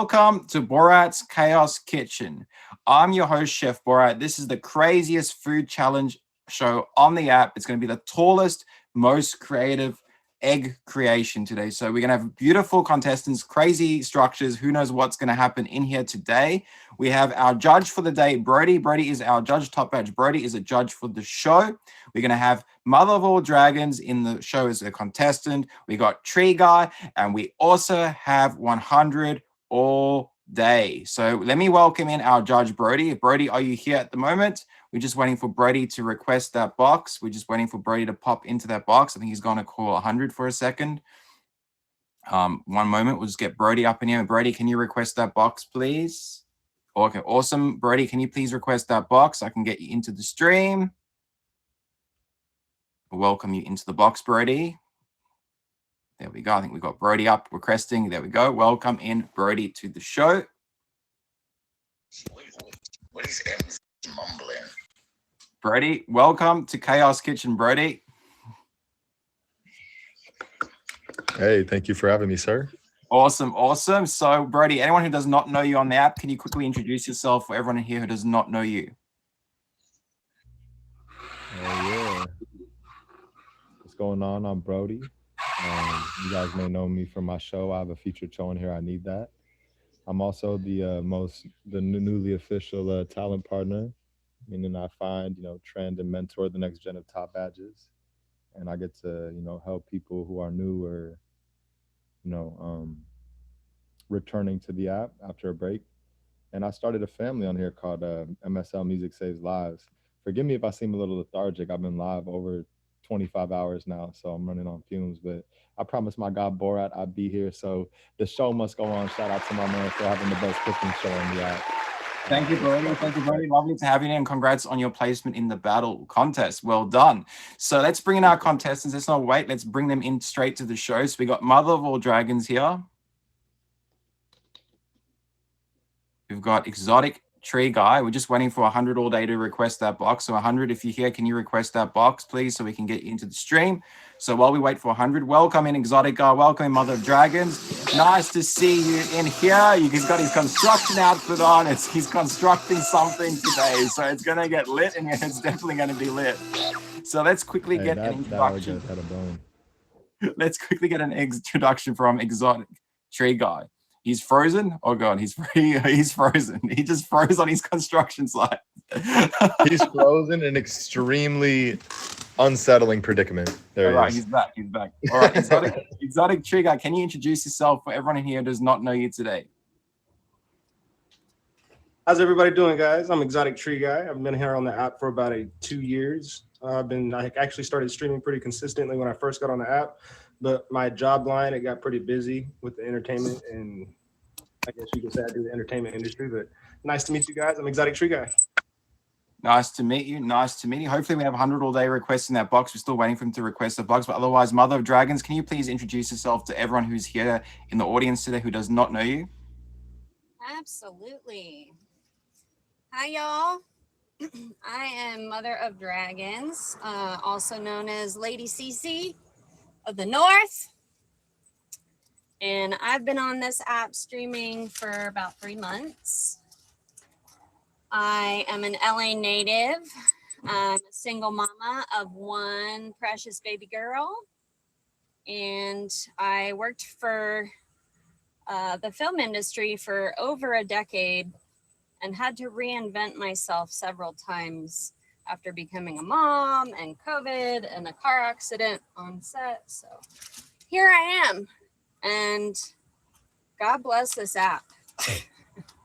Welcome to Borat's Chaos Kitchen. I'm your host, Chef Borat. This is the craziest food challenge show on the app. It's going to be the tallest, most creative egg creation today. So we're going to have beautiful contestants, crazy structures. Who knows what's going to happen in here today? We have our judge for the day, Brody. Brody is our judge, top badge. Brody is a judge for the show. We're going to have Mother of All Dragons in the show as a contestant. We got Tree Guy, and we also have 100 all day. So let me welcome in our judge, Brody. Brody, are you here at the moment? We're just waiting for Brody to request that box. We're just waiting for Brody to pop into that box. I think he's going to call 100 for a second. One moment. We'll just get Brody up in here. Brody, can you request that box, please? Okay, awesome. Brody, can you please request that box? I can get you into the stream. Welcome you into the box, Brody. There we go. I think we got Brody up requesting. There we go. Welcome in, Brody, to the show. What is M's mumbling? Brody, welcome to Chaos Kitchen, Brody. Hey, thank you for having me, sir. Awesome, awesome. So, Brody, anyone who does not know you on the app, can you quickly introduce yourself for everyone here who does not know you? Yeah. What's going on? I'm Brody. You guys may know me from my show. I have a featured show in here. I Need That. I'm also the newly official talent partner, meaning I find, trend and mentor the next gen of top badges, and I get to, help people who are new or, returning to the app after a break. And I started a family on here called MSL Music Saves Lives. Forgive me if I seem a little lethargic. I've been live over 25 hours now, so I'm running on fumes, but I promised my guy Borat I'd be here, so the show must go on. Shout out to my man for having the best cooking show in the app. Thank you, Brody. Thank you, Brody. Lovely to have you, and congrats on your placement in the battle contest. Well done. So let's bring in our contestants. Let's not wait. Let's bring them in straight to the show. So we got Mother of All Dragons here. We've got Exotic Tree Guy. We're just waiting for 100 all day to request that box. So 100, if you're here, can you request that box, please, so we can get you into the stream? So while we wait for 100, welcome in Exotic Guy. Welcome in Mother of Dragons. Nice to see you in here. He's got his construction outfit on. He's constructing something today. So it's going to get lit, and it's definitely going to be lit. So let's quickly get an introduction. Let's quickly get an introduction from Exotic Tree Guy. He's frozen. Oh God, he's frozen. He just froze on his construction site. He's frozen in an extremely unsettling predicament. There he is. He's back. He's back. All right, Exotic Tree Guy, can you introduce yourself for everyone in here who does not know you today? How's everybody doing, guys? I'm Exotic Tree Guy. I've been here on the app for about 2 years. I actually started streaming pretty consistently when I first got on the app. But my job line, it got pretty busy with the entertainment, and I guess you could say I do the entertainment industry. But nice to meet you guys. I'm Exotic Tree Guy. Nice to meet you. Nice to meet you. Hopefully we have 100 all day requests in that box. We're still waiting for him to request the box. But otherwise, Mother of Dragons, can you please introduce yourself to everyone who's here in the audience today who does not know you? Absolutely. Hi, y'all. I am Mother of Dragons, also known as Lady CC of the North, and I've been on this app streaming for about 3 months. I am an LA native. I'm a single mama of one precious baby girl, and I worked for the film industry for over a decade and had to reinvent myself several times after becoming a mom and COVID and a car accident on set. So here I am, and God bless this app.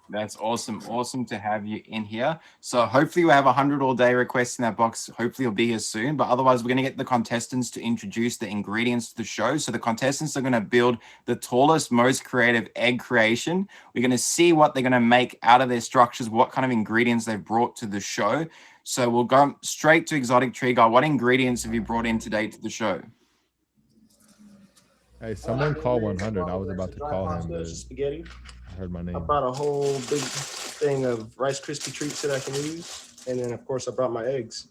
That's awesome. Awesome to have you in here. So hopefully we'll have 100 all day requests in that box. Hopefully it'll be here soon. But otherwise, we're going to get the contestants to introduce the ingredients to the show. So the contestants are going to build the tallest, most creative egg creation. We're going to see what they're going to make out of their structures, what kind of ingredients they've brought to the show. So we'll go straight to Exotic Tree Guy. What ingredients have you brought in today to the show? Hey, someone call 100. I was about to call him, but spaghetti. I heard my name. I brought a whole big thing of Rice Krispie treats that I can use, and then of course I brought my eggs.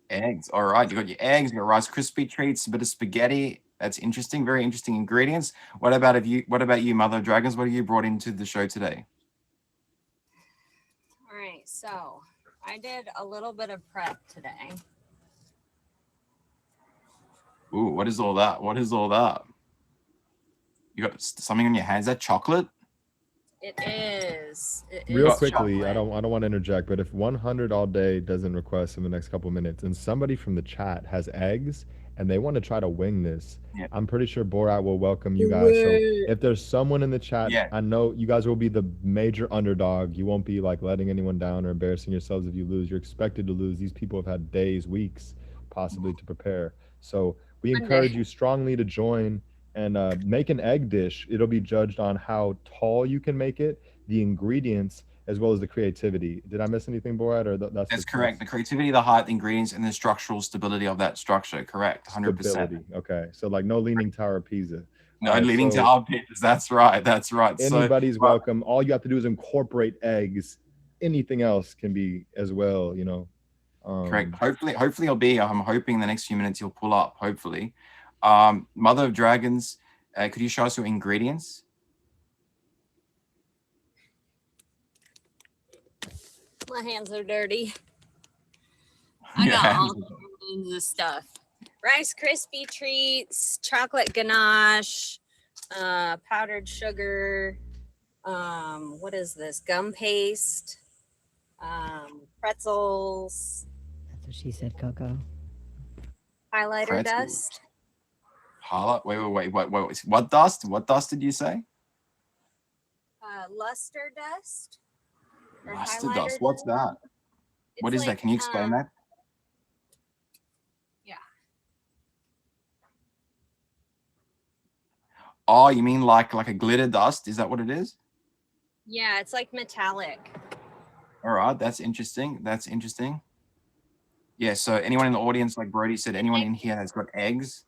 Eggs. All right, you got your eggs, you got Rice Krispie treats, a bit of spaghetti, That's interesting. Very interesting ingredients. What about you, Mother of Dragons? What have you brought into the show today? All right, so I did a little bit of prep today. Ooh, what is all that? What is all that? You got something on your hands? Is that chocolate? It is. Real quickly, chocolate. I don't want to interject, but if 100 all day doesn't request in the next couple minutes, and somebody from the chat has eggs and they want to try to wing this, Yeah. I'm pretty sure Borat will welcome you guys. So if there's someone in the chat, Yeah. I know you guys will be the major underdog. You won't be like letting anyone down or embarrassing yourselves if you lose. You're expected to lose. These people have had days, weeks, possibly to prepare. So we encourage you strongly to join and make an egg dish. It'll be judged on how tall you can make it, the ingredients, as well as the creativity. Did I miss anything, Borat? Or That's correct. The creativity, the height, the ingredients, and the structural stability of that structure. Correct. 100%. Stability. Okay. So like no leaning tower of Pisa. No, All right, leaning so tower of Pisa. That's right. That's right. anybody's welcome. All you have to do is incorporate eggs. Anything else can be as well, you know. Correct. Hopefully I'll be. I'm hoping the next few minutes you'll pull up. Hopefully, Mother of Dragons. Could you show us your ingredients? My hands are dirty. I got all kinds of stuff. Rice Krispie treats, chocolate ganache, powdered sugar. What is this? Gum paste, pretzels. That's what she said, Coco. Highlighter Pretzels. dust. Wait. What dust? What dust did you say? Luster dust. Or Luster highlighter dust. What's that? It's What is that? like, Can you explain that? Yeah. Oh, you mean like a glitter dust? Is that what it is? Yeah, it's like metallic. All right, that's interesting. That's interesting. Yeah, so anyone in the audience, like Brody said, anyone in here that's got eggs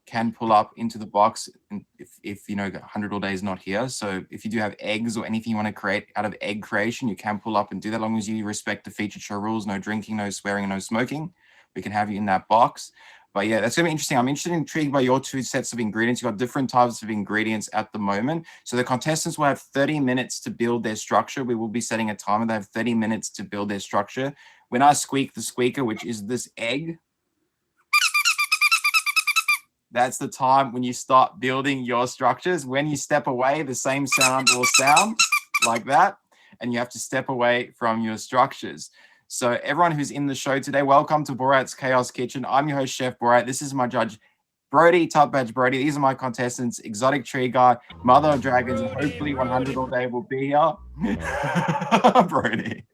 can pull up into the box, and if you know 100 all day is not here. So if you do have eggs or anything you want to create out of egg creation, you can pull up and do that, as long as you respect the featured show rules: no drinking, no swearing, and no smoking. We can have you in that box. But yeah, that's gonna be interesting. I'm intrigued by your two sets of ingredients. You've got different types of ingredients at the moment. So the contestants will have 30 minutes to build their structure. We will be setting a timer. They have 30 minutes to build their structure. When I squeak the squeaker, which is this egg, that's the time when you start building your structures. When you step away, the same sound will sound like that, and you have to step away from your structures. So everyone who's in the show today, welcome to Borat's Chaos Kitchen. I'm your host, Chef Borat. This is my judge, Brody, Top Badge Brody. These are my contestants, Exotic Tree Guy, Mother of Dragons, and hopefully 100 all day will be here. Brody.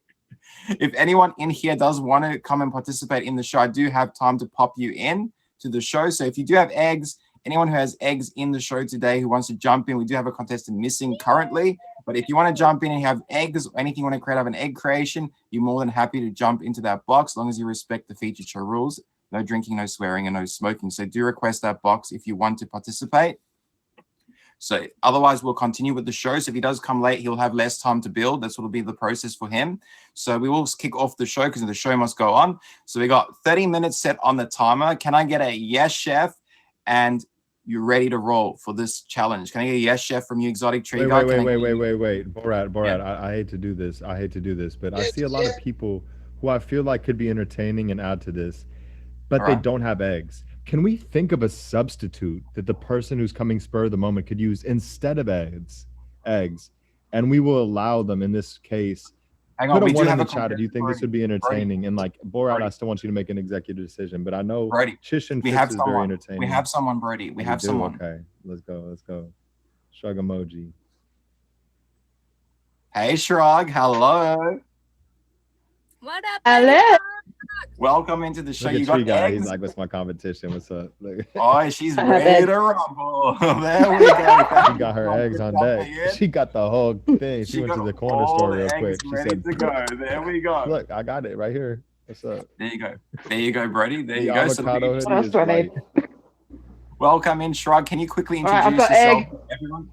If anyone in here does want to come and participate in the show, I do have time to pop you in to the show. So if you do have eggs, anyone who has eggs in the show today who wants to jump in, we do have a contestant missing currently. But if you want to jump in and have eggs or anything you want to create out of an egg creation, you're more than happy to jump into that box, as long as you respect the featured show rules: no drinking, no swearing, and no smoking. So do request that box if you want to participate. So otherwise, we'll continue with the show. So if he does come late, he'll have less time to build. That's what will be the process for him. So we will kick off the show because the show must go on. So we got 30 minutes set on the timer. Can I get a yes, chef? And you're ready to roll for this challenge. Can I get a yes, chef, from you, Exotic Tree Guy? Wait. Borat, yeah. I hate to do this. But I see a lot of people who I feel like could be entertaining and add to this, but they don't have eggs. Can we think of a substitute that the person who's coming spur of the moment could use instead of eggs? And we will allow them in this case. Hang on, put we a do one have in a the chat if you think this would be entertaining. And like Borat, I still want you to make an executive decision. But I know Chish and Fitz is very entertaining. We have someone, Brody. We have someone. Okay, let's go. Shrug emoji. Hey, Shrug. Hello. What up? Hello. Welcome into the show. Look at You got Tree Guy. eggs? He's like, what's my competition? What's up? Look. Oh, she's ready to rumble. There we go. She got her eggs on deck. She got the whole thing. She went to the corner store real quick. She ready said, to go. There we go. Look, I got it right here. What's up? There you go, Brody. There you go. Avocado So hoodie is right. welcome in, Shrug. Can you quickly introduce I've got yourself, egg. everyone?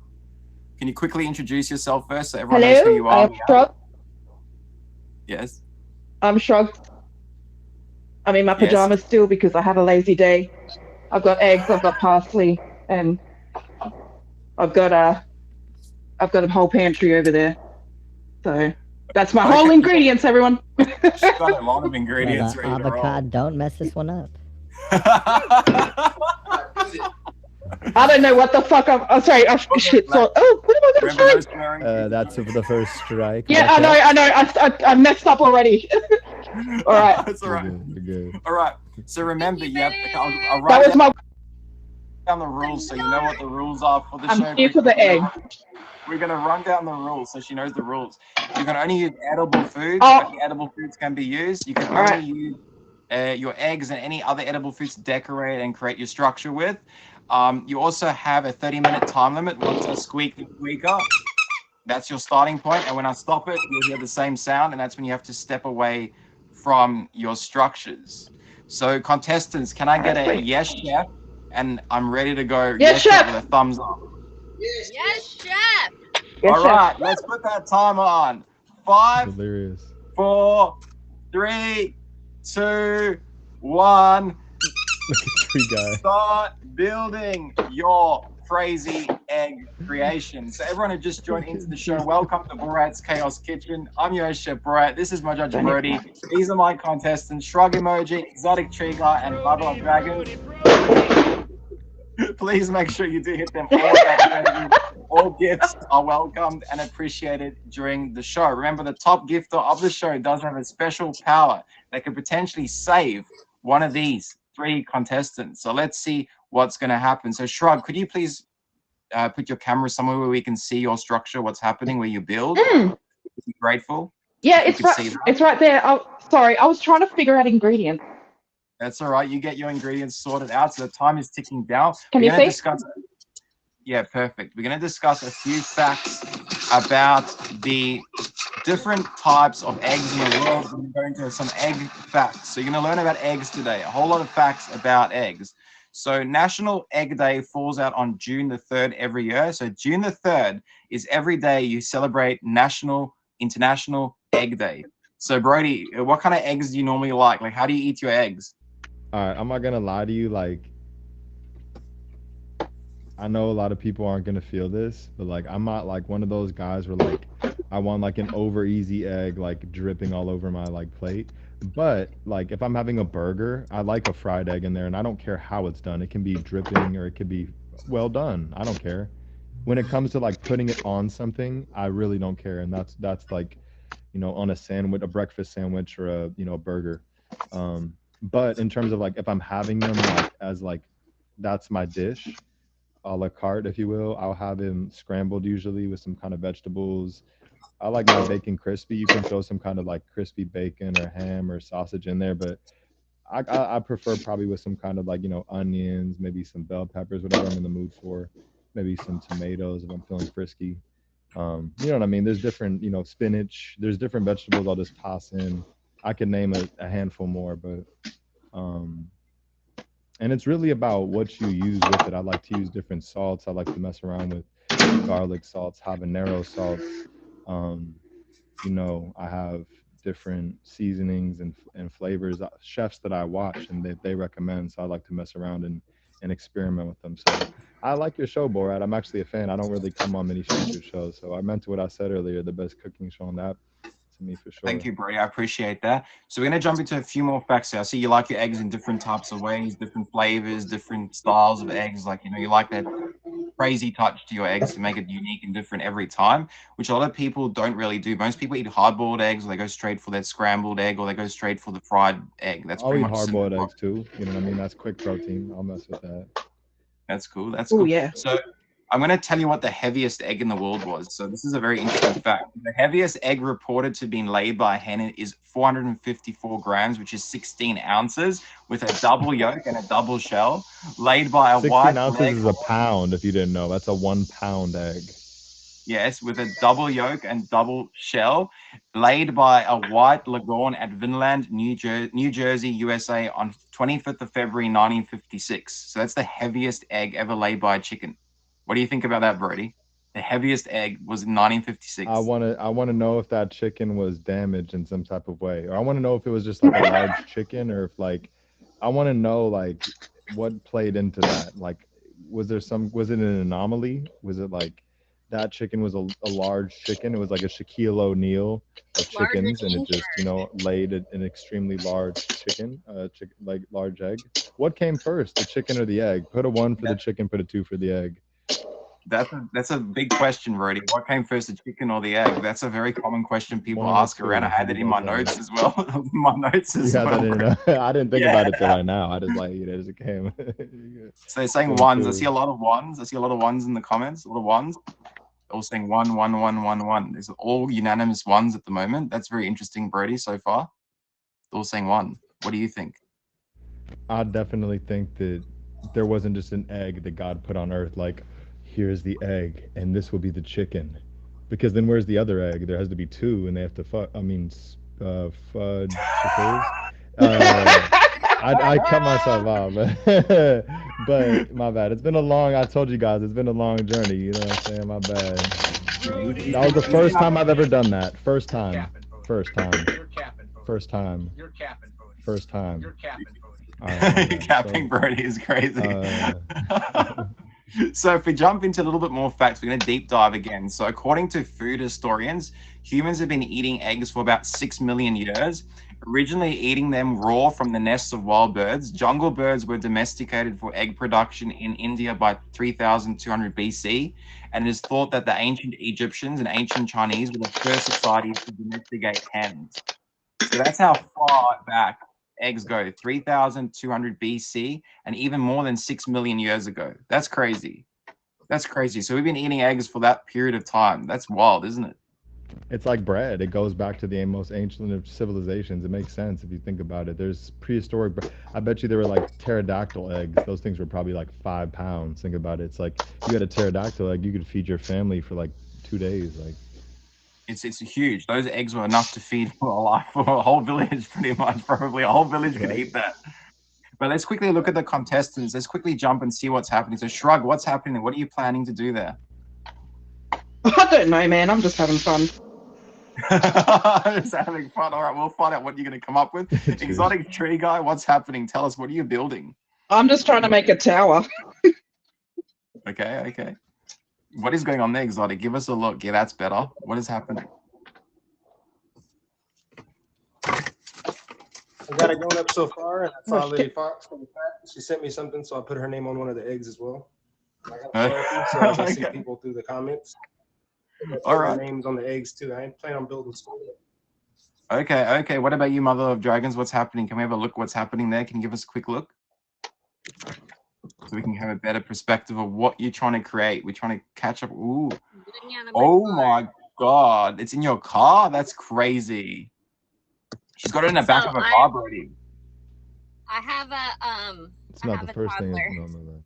Can you quickly introduce yourself first so everyone knows who Hello, you are? I'm Shrug. Yes. I'm Shrug. I'm in my pajamas still because I had a lazy day. I've got eggs, I've got parsley, and I've got a whole pantry over there. So that's my whole Okay, ingredients, everyone. she's got a lot of Well, ingredients ready to roll. avocado, don't mess this one up. I don't know what the fuck I'm sorry. Shit. So, what am I going to Remember no try? swearing. That's for the first strike. Yeah, I know. I messed up already. All right. That's all You're right. good. You're good. All right. So remember, you have to. I'll That write was my. down the rules so you know what the rules are for the show. I'm here for the egg. We're gonna run down the rules so she knows the rules. You can only use edible foods. Oh. Only edible foods can be used. You can All only right. use your eggs and any other edible foods to decorate and create your structure with. You also have a 30-minute time limit. Once I squeak the squeaker, that's your starting point. And when I stop it, you'll hear the same sound, and that's when you have to step away from your structures. So contestants, can I get a yes, chef? And I'm ready to go. Yes, chef. With a thumbs up. Yes, chef. Yes, All chef. right, let's put that timer on. 5, Delirious. 4, 3, 2, 1. Look at Tree Guy. Start building your crazy egg creation. So everyone who just joined into the show, welcome to Borat's Chaos Kitchen. I'm your host, Chef Borat. This is my judge, Brody. These are my contestants, Shrug Emoji, Exotic Tree Guy, and Mother of Dragons. Please make sure you do hit them all. All gifts are welcomed and appreciated during the show. Remember, the top gifter of the show does have a special power that could potentially save one of these 3 contestants. So let's see what's going to happen. So Shrug, could you please put your camera somewhere where we can see your structure, what's happening, where you build? Be grateful. Yeah, it's right. It's right there. Sorry, I was trying to figure out ingredients. That's all right. You get your ingredients sorted out. So the time is ticking down. Can you see? Yeah, perfect. We're going to discuss a few facts about the different types of eggs in the world. We're going to go into some egg facts. So you're going to learn about eggs today, a whole lot of facts about eggs. So National Egg Day falls out on June the 3rd every year. So June the 3rd is every day you celebrate International Egg Day. So Brody, what kind of eggs do you normally like? Like, how do you eat your eggs? All right, I'm not gonna lie to you. Like, I know a lot of people aren't gonna feel this, but like, I'm not like one of those guys where like I want like an over easy egg like dripping all over my like plate. But like, if I'm having a burger, I like a fried egg in there, and I don't care how it's done. It can be dripping or it could be well done. I don't care. When it comes to like putting it on something, I really don't care, and that's like, on a sandwich, a breakfast sandwich, or a burger. But in terms of like if I'm having them like as like that's my dish, a la carte, if you will, I'll have them scrambled usually with some kind of vegetables. I like my bacon crispy. You can throw some kind of like crispy bacon or ham or sausage in there, but I prefer probably with some kind of like onions, maybe some bell peppers, whatever I'm in the mood for, maybe some tomatoes if I'm feeling frisky. You know what I mean? There's different, spinach. There's different vegetables I'll just toss in. I could name a handful more, but um, and it's really about what you use with it. I like to use different salts. I like to mess around with garlic salts, habanero salts. Um, I have different seasonings and flavors, chefs that I watch and they recommend. So I like to mess around and experiment with them. So I like your show, Borat. I'm actually a fan. I don't really come on many featured shows. So I meant to what I said earlier, the best cooking show on the app. To me, for sure. Thank you, Brody. I appreciate that. So we're going to jump into a few more facts here. I see you like your eggs in different types of ways, different flavors, different styles of eggs. Like, you like that crazy touch to your eggs to make it unique and different every time, which a lot of people don't really do. Most people eat hard-boiled eggs, or they go straight for that scrambled egg, or they go straight for the fried egg. That's I'll pretty eat much hard-boiled eggs too. You know what I mean? That's quick protein. I'll mess with that. That's cool. That's cool. Oh yeah. So I'm going to tell you what the heaviest egg in the world was. So this is a very interesting fact. The heaviest egg reported to have been laid by a hen is 454 grams, which is 16 ounces, with a double yolk and a double shell, laid by a 16 white ounces leg. is a pound, if you didn't know. That's a 1 pound egg. Yes, with a double yolk and double shell, laid by a white leghorn at Vinland, New Jersey, USA, on 25th of February, 1956. So that's the heaviest egg ever laid by a chicken. What do you think about that, Brody? The heaviest egg was in 1956. I want to know if that chicken was damaged in some type of way, or I want to know if it was just like a large chicken, or if like I want to know like what played into that? Like, was it an anomaly? Was it like that chicken was a large chicken? It was like a Shaquille O'Neal of Larger chickens, and than it just, laid an extremely large chicken, like large egg. What came first, the chicken or the egg? Put a one for the chicken, put a two for the egg. That's a big question, Brody. What came first, the chicken or the egg? That's a very common question people One or ask around. I two. had What do that you in my guys notes say? as well. My notes You as had that well, in bro. I didn't think about it till Yeah. right now. I just like it as it came. So they're saying Saying ones. I see two. a lot of ones. I see a lot of ones in the comments. A lot of ones. All saying one, one, one, one, one. These are all unanimous ones at the moment. That's very interesting, Brody, so far. All saying one. What do you think? I definitely think that there wasn't just an egg that God put on earth, like, here's the egg, and this will be the chicken. Because then where's the other egg? There has to be two, and they have to fudge suckers. Uh, I cut myself off, but my bad. It's been a long. I told you guys, it's been a long journey. You know what I'm saying? My bad. Easy, That was the easy first enough. time I've ever done that. First time. First time. First time. First time. All right, my bad. Capping Brody is crazy. Uh, So if we jump into a little bit more facts, we're going to deep dive again. So according to food historians, humans have been eating eggs for about 6 million years, originally eating them raw from the nests of wild birds. Jungle birds were domesticated for egg production in India by 3200 BC, and it is thought that the ancient Egyptians and ancient Chinese were the first societies to domesticate hens. So that's how far back eggs go, 3200 BC, and even more than 6 million years ago. That's crazy. That's crazy. So we've been eating eggs for that period of time. That's wild, isn't it? it's like bread. It goes back to the most ancient of civilizations. It makes sense if you think about it. There's prehistoric. I bet you there were like pterodactyl eggs. Those things were probably like 5 pounds. Think about it. It's like you had a pterodactyl egg, you could feed your family for like 2 days. Like, It's huge. Those eggs were enough to feed for a life for a whole village, pretty much. Probably a whole village could right? eat that. But let's quickly look at the contestants. Let's quickly jump and see what's happening. So Shrug, what's happening? What are you planning to do there? I don't know, man. I'm just having fun. Just having fun. All right, we'll find out what you're going to come up with. Cheers. Exotic tree guy, what's happening? Tell us, what are you building? I'm just trying to make a tower. Okay. What is going on there, Exotic? Give us a look. Yeah, that's better. What is happening? I got it going up so far, and I saw Lady Fox from the chat. She sent me something, so I put her name on one of the eggs as well. I got therapy, so as I see Okay. people through the comments, All their right. names on the eggs too. I ain't planning on building school. Okay. What about you, Mother of Dragons? What's happening? Can we have a look what's happening there? Can you give us a quick look? So we can have a better perspective of what you're trying to create. We're trying to catch up. Ooh. Getting out of Oh car. my God. It's in your car? That's crazy. She's got it in the back So of her car, Brody. I have a It's I not have the a first thing. toddler,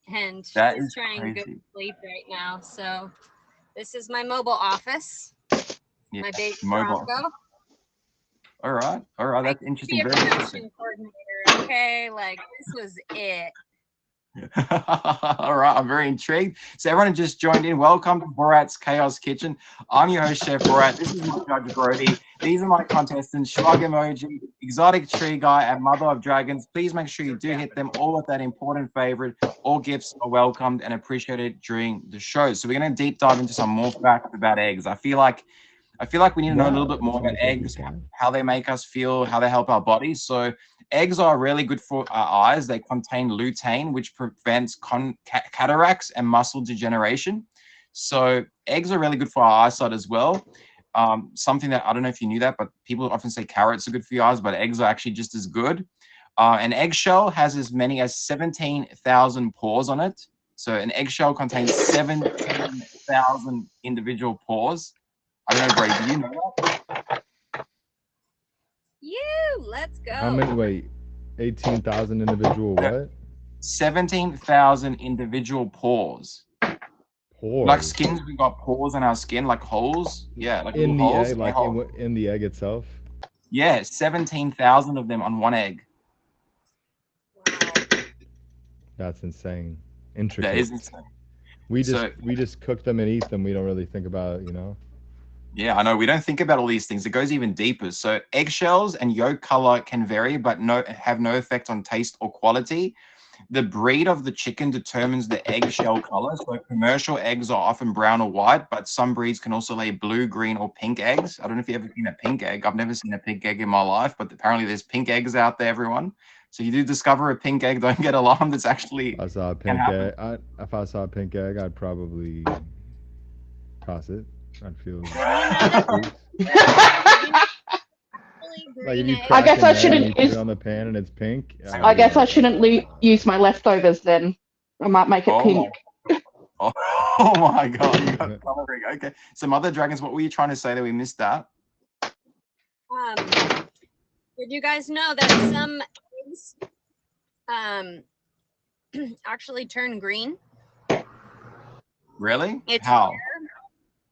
and That she's is trying to go to crazy. sleep right now. So this is my mobile office. Yeah. My baby Mobile. Bronco. All right. That's Be interesting. a Very interesting. production coordinator, okay? Like this was it. All right, I'm very intrigued. So everyone who just joined in, welcome to Borat's Chaos Kitchen. I'm your host, Chef Borat. This is my judge, Brody. These are my contestants, Shrug Emoji, Exotic Tree Guy, and Mother of Dragons. Please make sure you do hit them all with that important favorite. All gifts are welcomed and appreciated during the show. So we're going to deep dive into some more facts about eggs. I feel like we need to know a little bit more about eggs, how they make us feel, how they help our bodies. So eggs are really good for our eyes. They contain lutein, which prevents cataracts and muscle degeneration. So eggs are really good for our eyesight as well. Something that I don't know if you knew that, but people often say carrots are good for your eyes, but eggs are actually just as good. An eggshell has as many as 17,000 pores on it. So an eggshell contains 17,000 individual pores. I don't know, Brady, do you know that? Let's go. How many? Wait, 18,000 individual what? 17,000 individual pores. Pores. Like skins, we got pores in our skin, like holes. Yeah, like in the holes. egg, like in the egg itself. Yeah, 17,000 of them on one egg. Wow. That's insane. Intricate. That is insane. We just cook them and eat them. We don't really think about, Yeah, I know. We don't think about all these things. It goes even deeper. So eggshells and yolk color can vary, but have no effect on taste or quality. the breed of the chicken determines the eggshell color. So commercial eggs are often brown or white, but some breeds can also lay blue, green, or pink eggs. I don't know if you've ever seen a pink egg. I've never seen a pink egg in my life, but apparently there's pink eggs out there, everyone. So you do discover a pink egg, don't get alarmed. It's actually I saw a can pink happen. egg. If I saw a pink egg, I'd probably toss it. I'd feel Did you know that spooked. actually Like if green you eggs? I crack guess an I egg and shouldn't you put it use. on the pan and it's pink, I I'd be guess I like, shouldn't use my leftovers then. I might make it Oh my, pink. oh, oh my God, you got coloring. Okay. So Mother Dragons, what were you trying to say that we missed that? Did you guys know that some eggs actually turn green? Really? It's How? rare.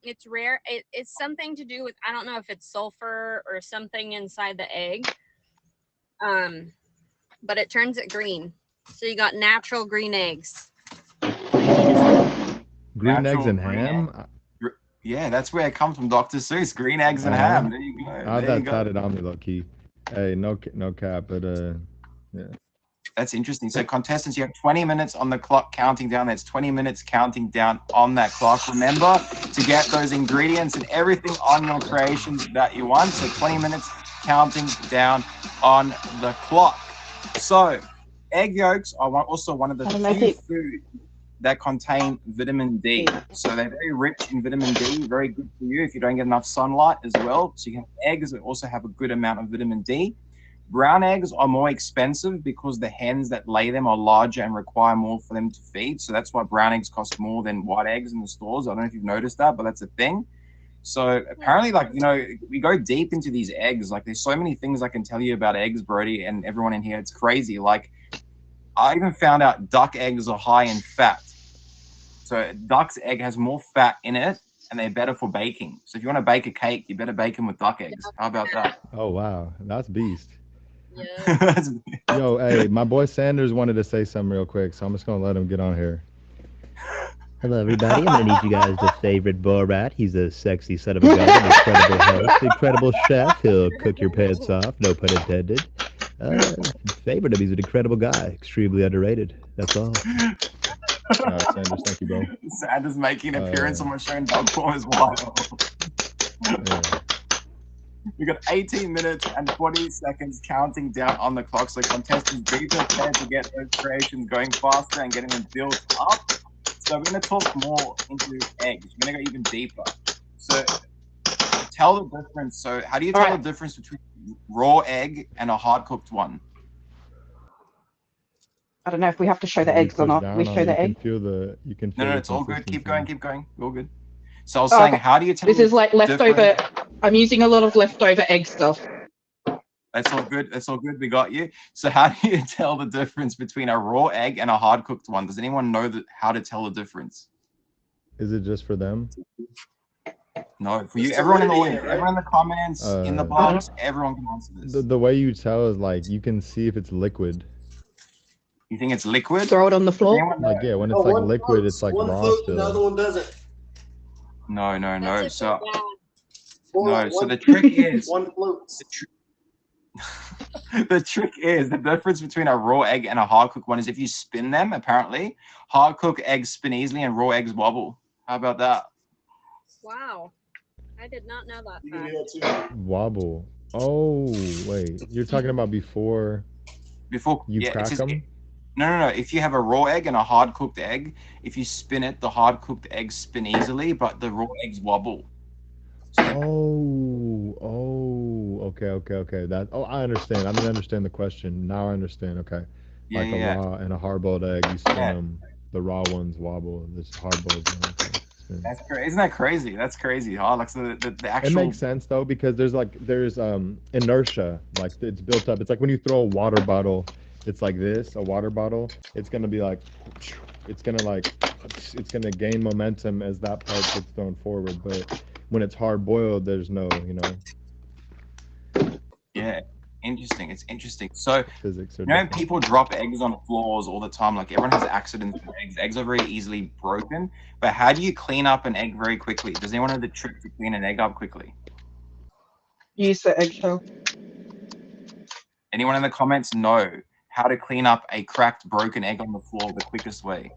It's rare. It's something to do with, I don't know if it's sulfur or something inside the egg. But it turns it green. So you got natural green eggs. green eggs Natural and green ham. egg. Yeah, that's where it comes from, Dr. Seuss. Green eggs and Oh, ham. yeah? There you go. I have There you that go. tatted on me, low key. Hey, no cap, but yeah. That's interesting. So contestants, you have 20 minutes on the clock counting down. That's 20 minutes counting down on that clock. Remember to get those ingredients and everything on your creations that you want. So 20 minutes counting down on the clock. So egg yolks are also one of the few foods that contain vitamin D. So they're very rich in vitamin D, very good for you if you don't get enough sunlight as well. So you have eggs that also have a good amount of vitamin D. Brown eggs are more expensive because the hens that lay them are larger and require more for them to feed. So that's why brown eggs cost more than white eggs in the stores. I don't know if you've noticed that, but that's a thing. So apparently, like, you know, we go deep into these eggs. Like, there's so many things I can tell you about eggs, Brody, and everyone in here. It's crazy. Like, I even found out duck eggs are high in fat. So duck's egg has more fat in it, and they're better for baking. So if you want to bake a cake, you better bake them with duck eggs. How about that? Oh wow, that's beast. Yeah. Yo, hey, my boy Sanders wanted to say something real quick, so I'm just gonna let him get on here. Hello, everybody. I'm going to need you guys to favorite Borat. He's a sexy son of a gun, an incredible host, incredible chef. He'll cook your pants off, no pun intended. Favorite him. He's an incredible guy, extremely underrated. That's all. Sanders, thank you, bro. Sanders making an appearance on my show in dog form as well. Yeah. We got 18 minutes and 20 seconds counting down on the clock. So contestants, be prepared to get those creations going faster and getting them built up. So we're going to talk more into eggs. We're going to go even deeper. So tell the difference. So how do you tell the difference between raw egg and a hard cooked one? I don't know if we have to show the eggs or not. We show the egg. You can feel No, the it's all good. Keep consistency. going. We're all good. So I was saying, how do you tell This is like leftover. difference? I'm using a lot of leftover egg stuff. That's all good. That's all good. We got you. So how do you tell the difference between a raw egg and a hard cooked one? Does anyone know how to tell the difference? Is it just for them? No, for you. Everyone in the audience, everyone in the comments, in the box, everyone can answer this. The way you tell is like you can see if it's liquid. You think it's liquid? Throw it on the floor. Like yeah, when it's like liquid, it's like one raw floats still. and the other one doesn't. No. That's So One- So the trick is one floats. the trick is the difference between a raw egg and a hard cooked one is if you spin them. Apparently, hard cooked eggs spin easily and raw eggs wobble. How about that? Wow. I did not know that. You can do that too. Wobble. Oh wait, you're talking about before you crack them? No. If you have a raw egg and a hard cooked egg, if you spin it, the hard cooked eggs spin easily, but the raw eggs wobble. Okay. That I understand. I didn't understand the question. Now I understand. Okay. Like a raw and a hard boiled egg, you spin them. The raw ones wobble. This hard boiled one. Okay. That's crazy. Isn't that crazy? That's crazy, huh? Like so the actual. It makes sense though because there's inertia. Like it's built up. It's like when you throw a water bottle. It's like this. A water bottle. It's gonna be like. It's gonna gain momentum as that part gets thrown forward. But when it's hard boiled, there's no, Yeah, interesting. It's interesting. So, physics are different. People drop eggs on floors all the time. Like everyone has accidents with eggs. Eggs are very easily broken. But how do you clean up an egg very quickly? Does anyone know the trick to clean an egg up quickly? Use the eggshell. Anyone in the comments know how to clean up a cracked, broken egg on the floor the quickest way.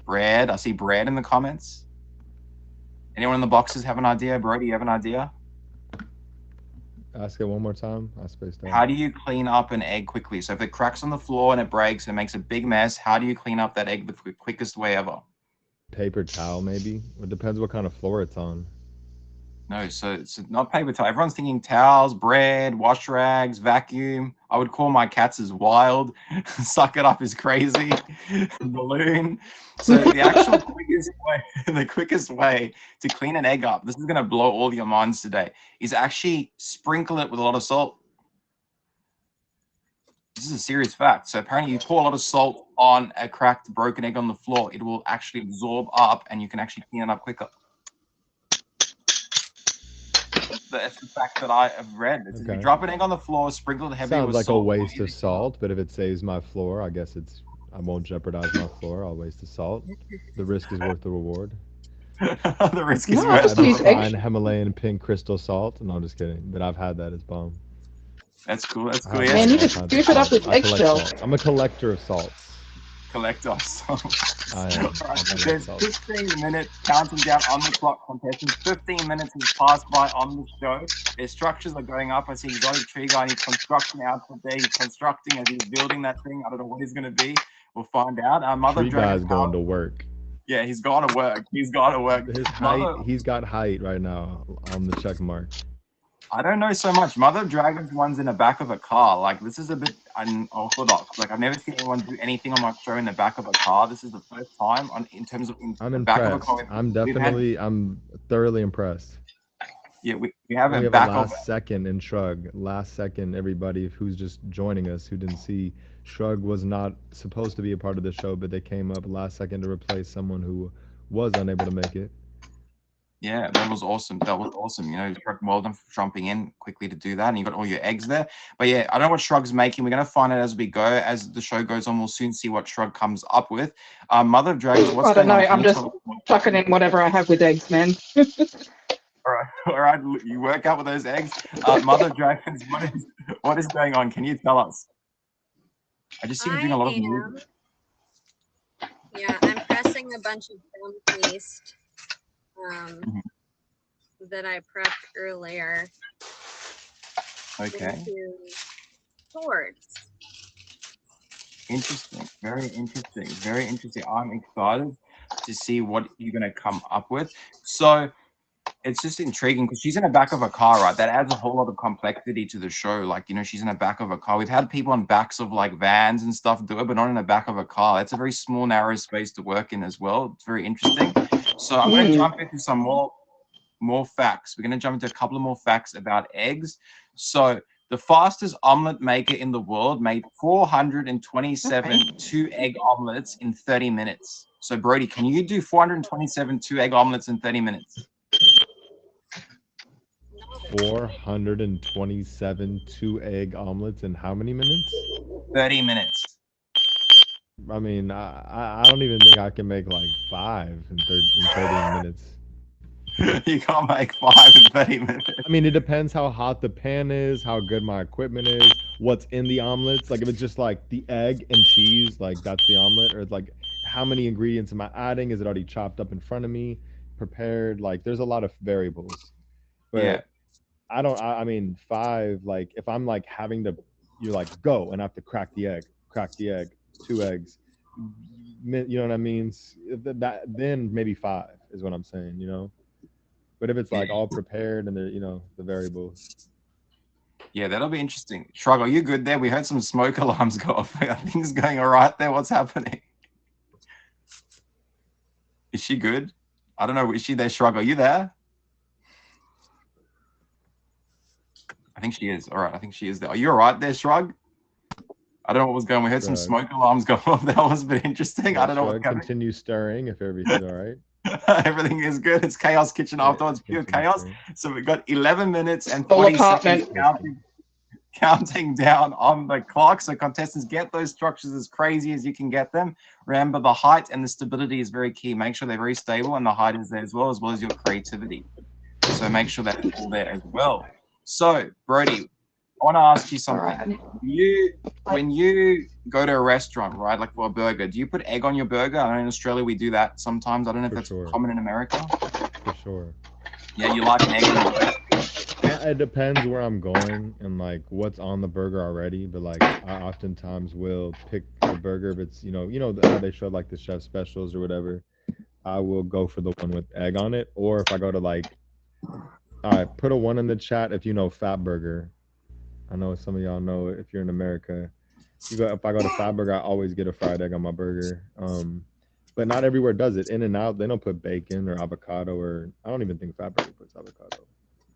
Brad, I see Brad in the comments. Anyone in the boxes have an idea? Brody, you have an idea? Ask it one more time. I spaced out. How do you clean up an egg quickly? So if it cracks on the floor and it breaks and it makes a big mess, how do you clean up that egg the quickest way ever? Paper towel, maybe. It depends what kind of floor it's on. No, so it's not paper towel. Everyone's thinking towels, bread, wash rags, vacuum. I would call my cats as wild. Suck it up is crazy. Balloon. So the actual quickest way to clean an egg up, this is going to blow all your minds today, is actually sprinkle it with a lot of salt. This is a serious fact. So apparently you pour a lot of salt on a cracked, broken egg on the floor. It will actually absorb up and you can actually clean it up quicker. That's the fact that I have read. It's Okay. You drop an egg on the floor, sprinkle it heavy Sounds with like salt. a waste of salt, but if it saves my floor, I guess I won't jeopardize my floor. I'll waste the salt. The risk is worth the reward. The risk is No, I worth just the use reward. Fine Himalayan pink crystal salt. No, I'm just kidding. But I've had that as bomb. That's cool. That's I cool. have Yeah. Man, you all just kinds scoop of it up salt. with I collect eggshell. salt. I'm a collector of salts. Collect us. I am. There's 15 minutes counting down on the clock, contestants. 15 minutes has passed by on the show. Their structures are going up. I see Exotic Tree Guy, he's construction outfit there. He's constructing as he's building that thing. I don't know what he's going to be. We'll find out. Mother Tree Dragon guy's going to work. Yeah, he's got to work. He's got to work. His height, he's got height right now on the check mark. I don't know so much. Mother of Dragons one's in the back of a car. Like, this is a bit unorthodox. Like, I've never seen anyone do anything on my show in the back of a car. This is the first time in terms of I'm the back of a impressed. car. I'm thoroughly impressed. Yeah, we have We a have back a of last second in Shrug. Last second, everybody who's just joining us who didn't see, Shrug was not supposed to be a part of the show, but they came up last second to replace someone who was unable to make it. Yeah, that was awesome. That was awesome. You know, well done for jumping in quickly to do that. And you got all your eggs there. But yeah, I don't know what Shrug's making. We're going to find out as we go. As the show goes on, we'll soon see what Shrug comes up with. Mother of Dragons, what's I don't going know. on? I'm just chucking in whatever I have with eggs, man. All right. You work out with those eggs. Mother of Dragons, what is going on? Can you tell us? I just see you doing a lot of movement. Yeah, I'm pressing a bunch of gum paste that I prepped earlier. Okay. Into swords. Interesting. Very interesting. Very interesting. I'm excited to see what you're going to come up with. So it's just intriguing because she's in the back of a car, right? That adds a whole lot of complexity to the show. Like, you know, she's in the back of a car. We've had people on backs of like vans and stuff do it, but not in the back of a car. It's a very small, narrow space to work in as well. It's very interesting. So I'm going to jump into some more facts. We're going to jump into a couple of more facts about eggs. So the fastest omelet maker in the world made 427 two-egg omelets in 30 minutes. So Brody, can you do 427 two-egg omelets in 30 minutes? 427 two-egg omelets in how many minutes? 30 minutes. I mean, I don't even think I can make like 5 in 30 minutes. You can't make 5 in 30 minutes. I mean, it depends how hot the pan is, how good my equipment is, what's in the omelets. Like, if it's just like the egg and cheese, like that's the omelet, or it's like how many ingredients am I adding? Is it already chopped up in front of me, prepared? Like, there's a lot of variables. But yeah. I mean, 5, like if I'm like having to, you're like, go, and I have to crack the egg, 2 eggs. You know what I mean? Then maybe 5 is what I'm saying, you know? But if it's like all prepared and the, you know, the variables. Yeah, that'll be interesting. Shrug, are you good there? We heard some smoke alarms go off. Are things going all right there? What's happening? Is she good? I don't know. Is she there, Shrug? Are you there? I think she is. All right. I think she is there. Are you all right there, Shrug? I don't know what was going on. We heard some smoke alarms go off. That was a bit interesting. Yeah, I don't know what's going on. Continue stirring if everything's all right. Everything is good. It's Chaos Kitchen afterwards, pure chaos. So we've got 11 minutes and Full 20 apartment. seconds counting down on the clock. So contestants, get those structures as crazy as you can get them. Remember, the height and the stability is very key. Make sure they're very stable and the height is there as well as your creativity. So make sure that's all there as well. So, Brody, want to ask you All something. right. When you go to a restaurant, right, like for a burger, do you put egg on your burger? I know in Australia we do that sometimes. I don't know if For that's sure. common in America. For sure. Yeah, you like an egg on your burger? It depends where I'm going and like what's on the burger already, but like I oftentimes will pick the burger if it's how they show like the chef specials or whatever. I will go for the one with egg on it, or if I go to like, all right, put a one in the chat if you know Fat Burger. I know some of y'all know it if you're in America. If I go to Fat Burger, I always get a fried egg on my burger. But not everywhere does it. In and Out, they don't put bacon or avocado, or I don't even think Fat Burger puts avocado.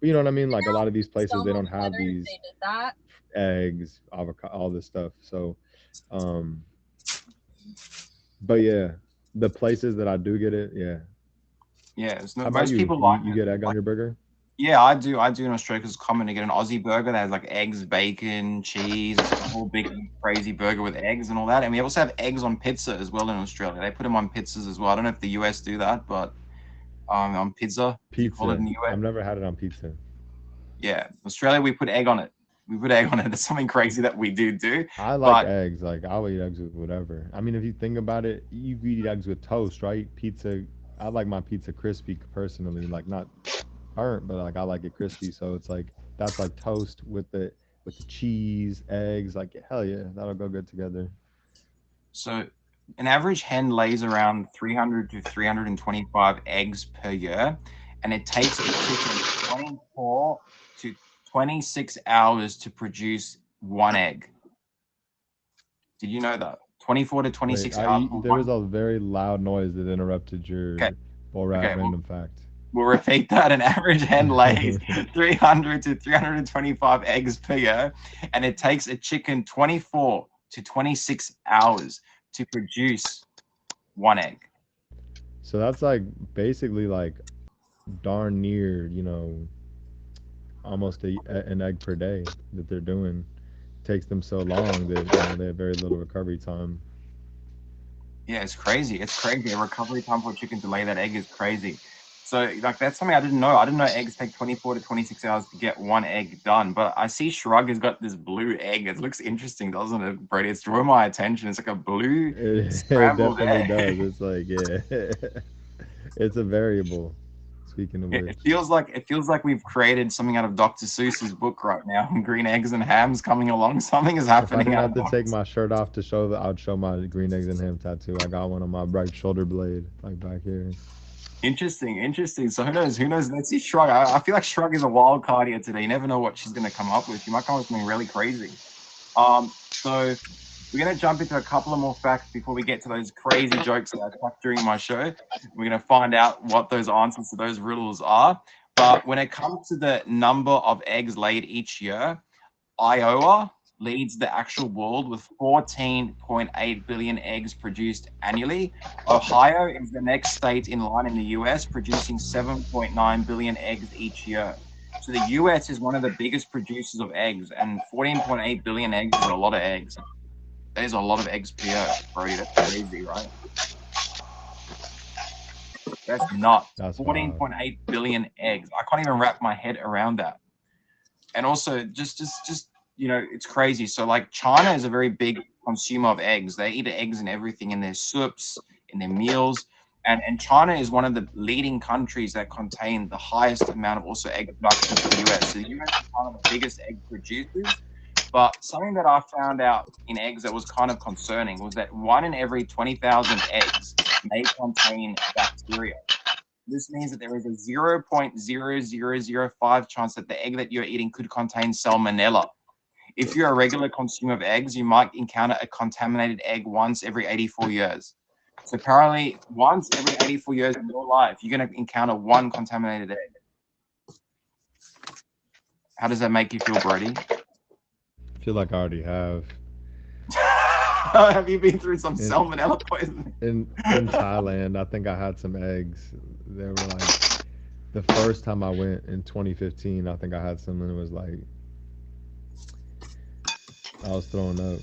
But you know what I mean? Like a lot of these places, So they much don't have better if these they did that. eggs, avocado, all this stuff. So, um, but yeah, the places that I do get it, yeah. Yeah, it's How not, about most you? people You like you it. get egg on your burger? Yeah, I do. I do in Australia because it's common to get an Aussie burger that has like eggs, bacon, cheese. It's like a whole big crazy burger with eggs and all that. And we also have eggs on pizza as well in Australia. They put them on pizzas as well. I don't know if the US do that, but on pizza, as you call it in Pizza. the US. I've never had it on pizza. Yeah, Australia we put egg on it. We put egg on it. It's something crazy that we do. I like But eggs. Like I'll eat eggs with whatever. I mean, if you think about it, you could eat eggs with toast, right? Pizza. I like my pizza crispy personally, like not burnt, but like I like it crispy. So it's like that's like toast with the cheese, eggs. Like hell yeah, that'll go good together. so an average hen lays around 300 to 325 eggs per year, and it takes a chicken 24 to 26 hours to produce one egg. Did you know that? 24 to Wait, 26 hours for there one. was a very loud noise that interrupted your Okay, Borat okay. random fact. We'll repeat that. An average hen lays 300 to 325 eggs per year, and it takes a chicken 24 to 26 hours to produce one egg. So that's like basically like darn near, almost an egg per day that they're doing. Takes them so long that they have very little recovery time. Yeah, it's crazy. It's crazy. The recovery time for a chicken to lay that egg is crazy. So, like, that's something I didn't know. I didn't know eggs take 24 to 26 hours to get one egg done. But I see Shrug has got this blue egg. It looks interesting, doesn't it, Brady? It's drawing my attention. It's like a blue It scrambled definitely egg. does. It's like yeah, it's a variable. Speaking of It which, feels like we've created something out of Dr. Seuss's book right now. Green eggs and hams coming along. Something is if I happening didn't out have of to take Dr. my shirt off to show that, I'd show my green eggs and ham tattoo. I got one on my right shoulder blade, like back here. Interesting, interesting. So who knows? Who knows? Let's see Shrug. I feel like Shrug is a wild card here today. You never know what she's going to come up with. She might come up with something really crazy. So we're going to jump into a couple of more facts before we get to those crazy jokes that I cracked during my show. We're going to find out what those answers to those riddles are. But when it comes to the number of eggs laid each year, Iowa leads the actual world with 14.8 billion eggs produced annually. Ohio is the next state in line in the US, producing 7.9 billion eggs each year. So the US is one of the biggest producers of eggs, and 14.8 billion eggs is a lot of eggs. That is a lot of eggs per year, Brody. That's crazy, right? That's nuts. That's wild. 14.8 billion eggs. I can't even wrap my head around that. And also just it's crazy. So like China is a very big consumer of eggs. They eat eggs and everything in their soups, in their meals. And China is one of the leading countries that contain the highest amount of also egg production to the US. So the US is one of the biggest egg producers. But something that I found out in eggs that was kind of concerning was that one in every 20,000 eggs may contain bacteria. This means that there is a 0.0005 chance that the egg that you're eating could contain salmonella. If you're a regular consumer of eggs, you might encounter a contaminated egg once every 84 years. So apparently, once every 84 years in your life, you're going to encounter one contaminated egg. How does that make you feel, Brody? I feel like I already have. Have you been through some In, salmonella poisoning? in Thailand, I think I had some eggs. They were like the first time I went in 2015. I think I had some, and it was like I was throwing up.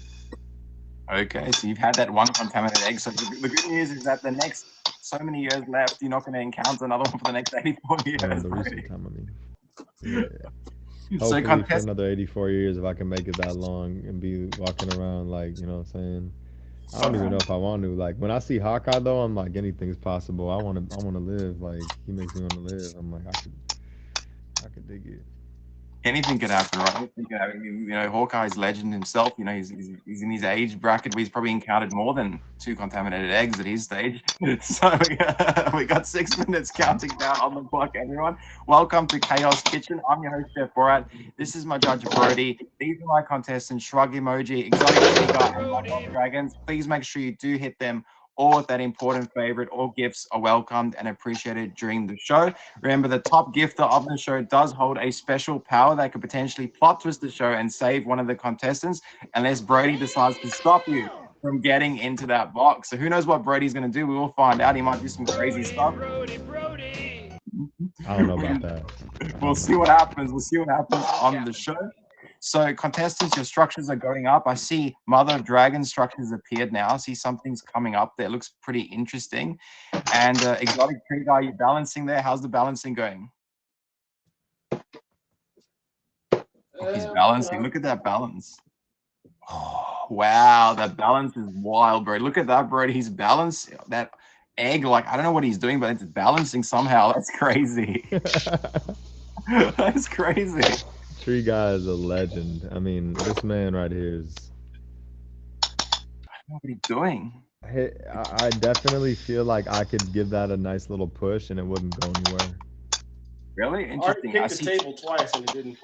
Okay, so you've had that one contaminated egg. So the good news is that the next so many years left, you're not going to encounter another one for the next 84 years. The recent time, I mean. Yeah. Hopefully for contest. another 84 years, if I can make it that long and be walking around like, you know what I'm saying? I don't even know if I want to. Like when I see Hawkeye though, I'm like anything's possible. I wanna live. Like he makes me wanna live. I'm like I could dig it. Anything could happen, right? Anything could happen. You know, Hawkeye's legend himself. You know, he's in his age bracket where he's probably encountered more than 2 contaminated eggs at his stage. So we got 6 minutes counting down on the clock, everyone. Welcome to Chaos Kitchen. I'm your host, Chef Borat. This is my judge, Brody. These are my contestants, shrug emoji, exotic trigger, and Love of Dragons. Please make sure you do hit them or that important favorite. All gifts are welcomed and appreciated during the show. Remember, the top gifter of the show does hold a special power that could potentially plot twist the show and save one of the contestants, unless Brody decides to stop you from getting into that box. So who knows what Brody's going to do? We will find out. He might do some crazy stuff. I don't know about that. We'll see what happens. We'll see what happens on the show. So contestants, your structures are going up. I see Mother of Dragon structures appeared now. I see something's coming up there. Looks pretty interesting. And exotic tree guy, you balancing there? How's the balancing going? Oh, he's balancing. Look at that balance. Oh, wow, that balance is wild, bro. Look at that, bro. He's balanced that egg. Like, I don't know what he's doing, but it's balancing somehow. That's crazy. That's crazy. Tree guy is a legend. I mean, this man right here is. I don't know what he's doing. I definitely feel like I could give that a nice little push and it wouldn't go anywhere. Really I already interesting. kicked the table twice and it didn't.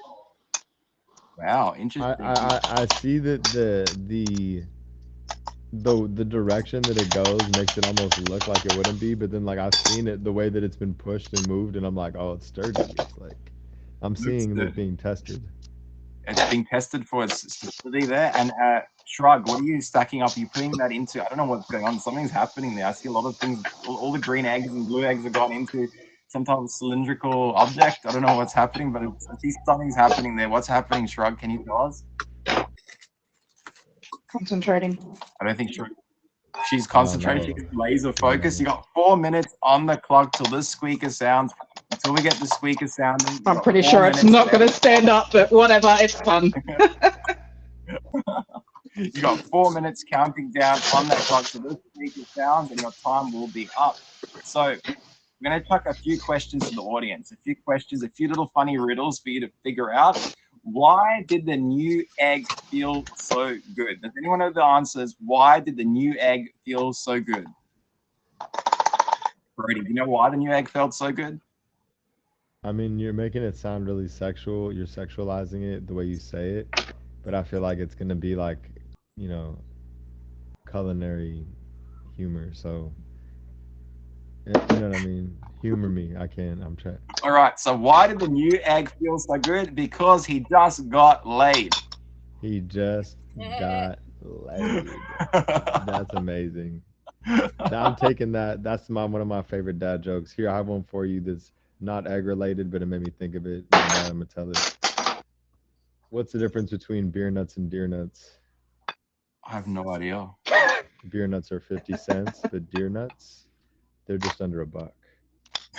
Wow, interesting. I see that the direction that it goes makes it almost look like it wouldn't be, but then like I've seen it the way that it's been pushed and moved, and I'm like, oh, it's sturdy. It's like I'm seeing this being tested. It's being tested for its stability there. And Shrug, what are you stacking up? Are you putting that into? I don't know what's going on. Something's happening there. I see a lot of things. All the green eggs and blue eggs have gone into some type of cylindrical object. I don't know what's happening, but I see something's happening there. What's happening, Shrug? Can you tell us? Concentrating. I don't think she's concentrating. She's laser focused. You got 4 minutes on the clock till this squeaker sounds. Until we get the squeaker sounding. I'm pretty sure it's not going to stand up, but whatever, it's fun. You got 4 minutes counting down on that clock till this squeaker sounds, and your time will be up. So I'm going to chuck a few questions to the audience. A few questions, a few little funny riddles for you to figure out. Why did the new egg feel so good? Does anyone know the answers? Why did the new egg feel so good? Brody, do you know why the new egg felt so good? I mean, you're making it sound really sexual. You're sexualizing it the way you say it, but I feel like it's gonna be like, you know, culinary humor. So, you know what I mean? Humor me. I can. I'm trying. All right. So why did the new egg feel so good? Because he just got laid. He just got laid. That's amazing. I'm taking that. That's one of my favorite dad jokes. Here, I have one for you that's not egg related, but it made me think of it. I'm gonna tell it. What's the difference between beer nuts and deer nuts? I have no idea. Beer nuts are 50 cents, but deer nuts, they're just under $1.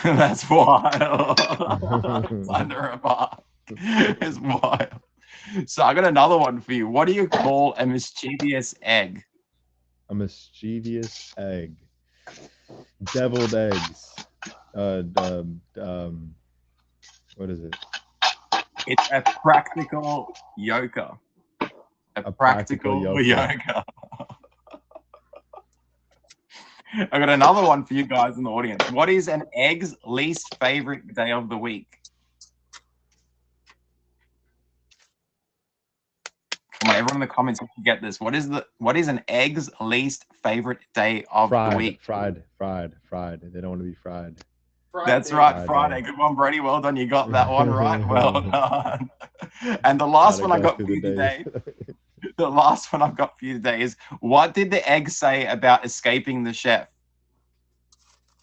That's wild. It's under $1. It's wild. So I got another one for you. What do you call a mischievous egg? A mischievous egg. Deviled eggs. What is it? It's a practical yoker. A practical yoker. I got another one for you guys in the audience. What is an egg's least favorite day of the week? Come on, everyone in the comments, if you get this. What is an egg's least favorite day of the week? Fried. They don't want to be fried. That's right, Friday. Good one, Brody. Well done. You got that one right. Well done. And the last one I got for you today. The last one I've got for you today is, what did the egg say about escaping the chef?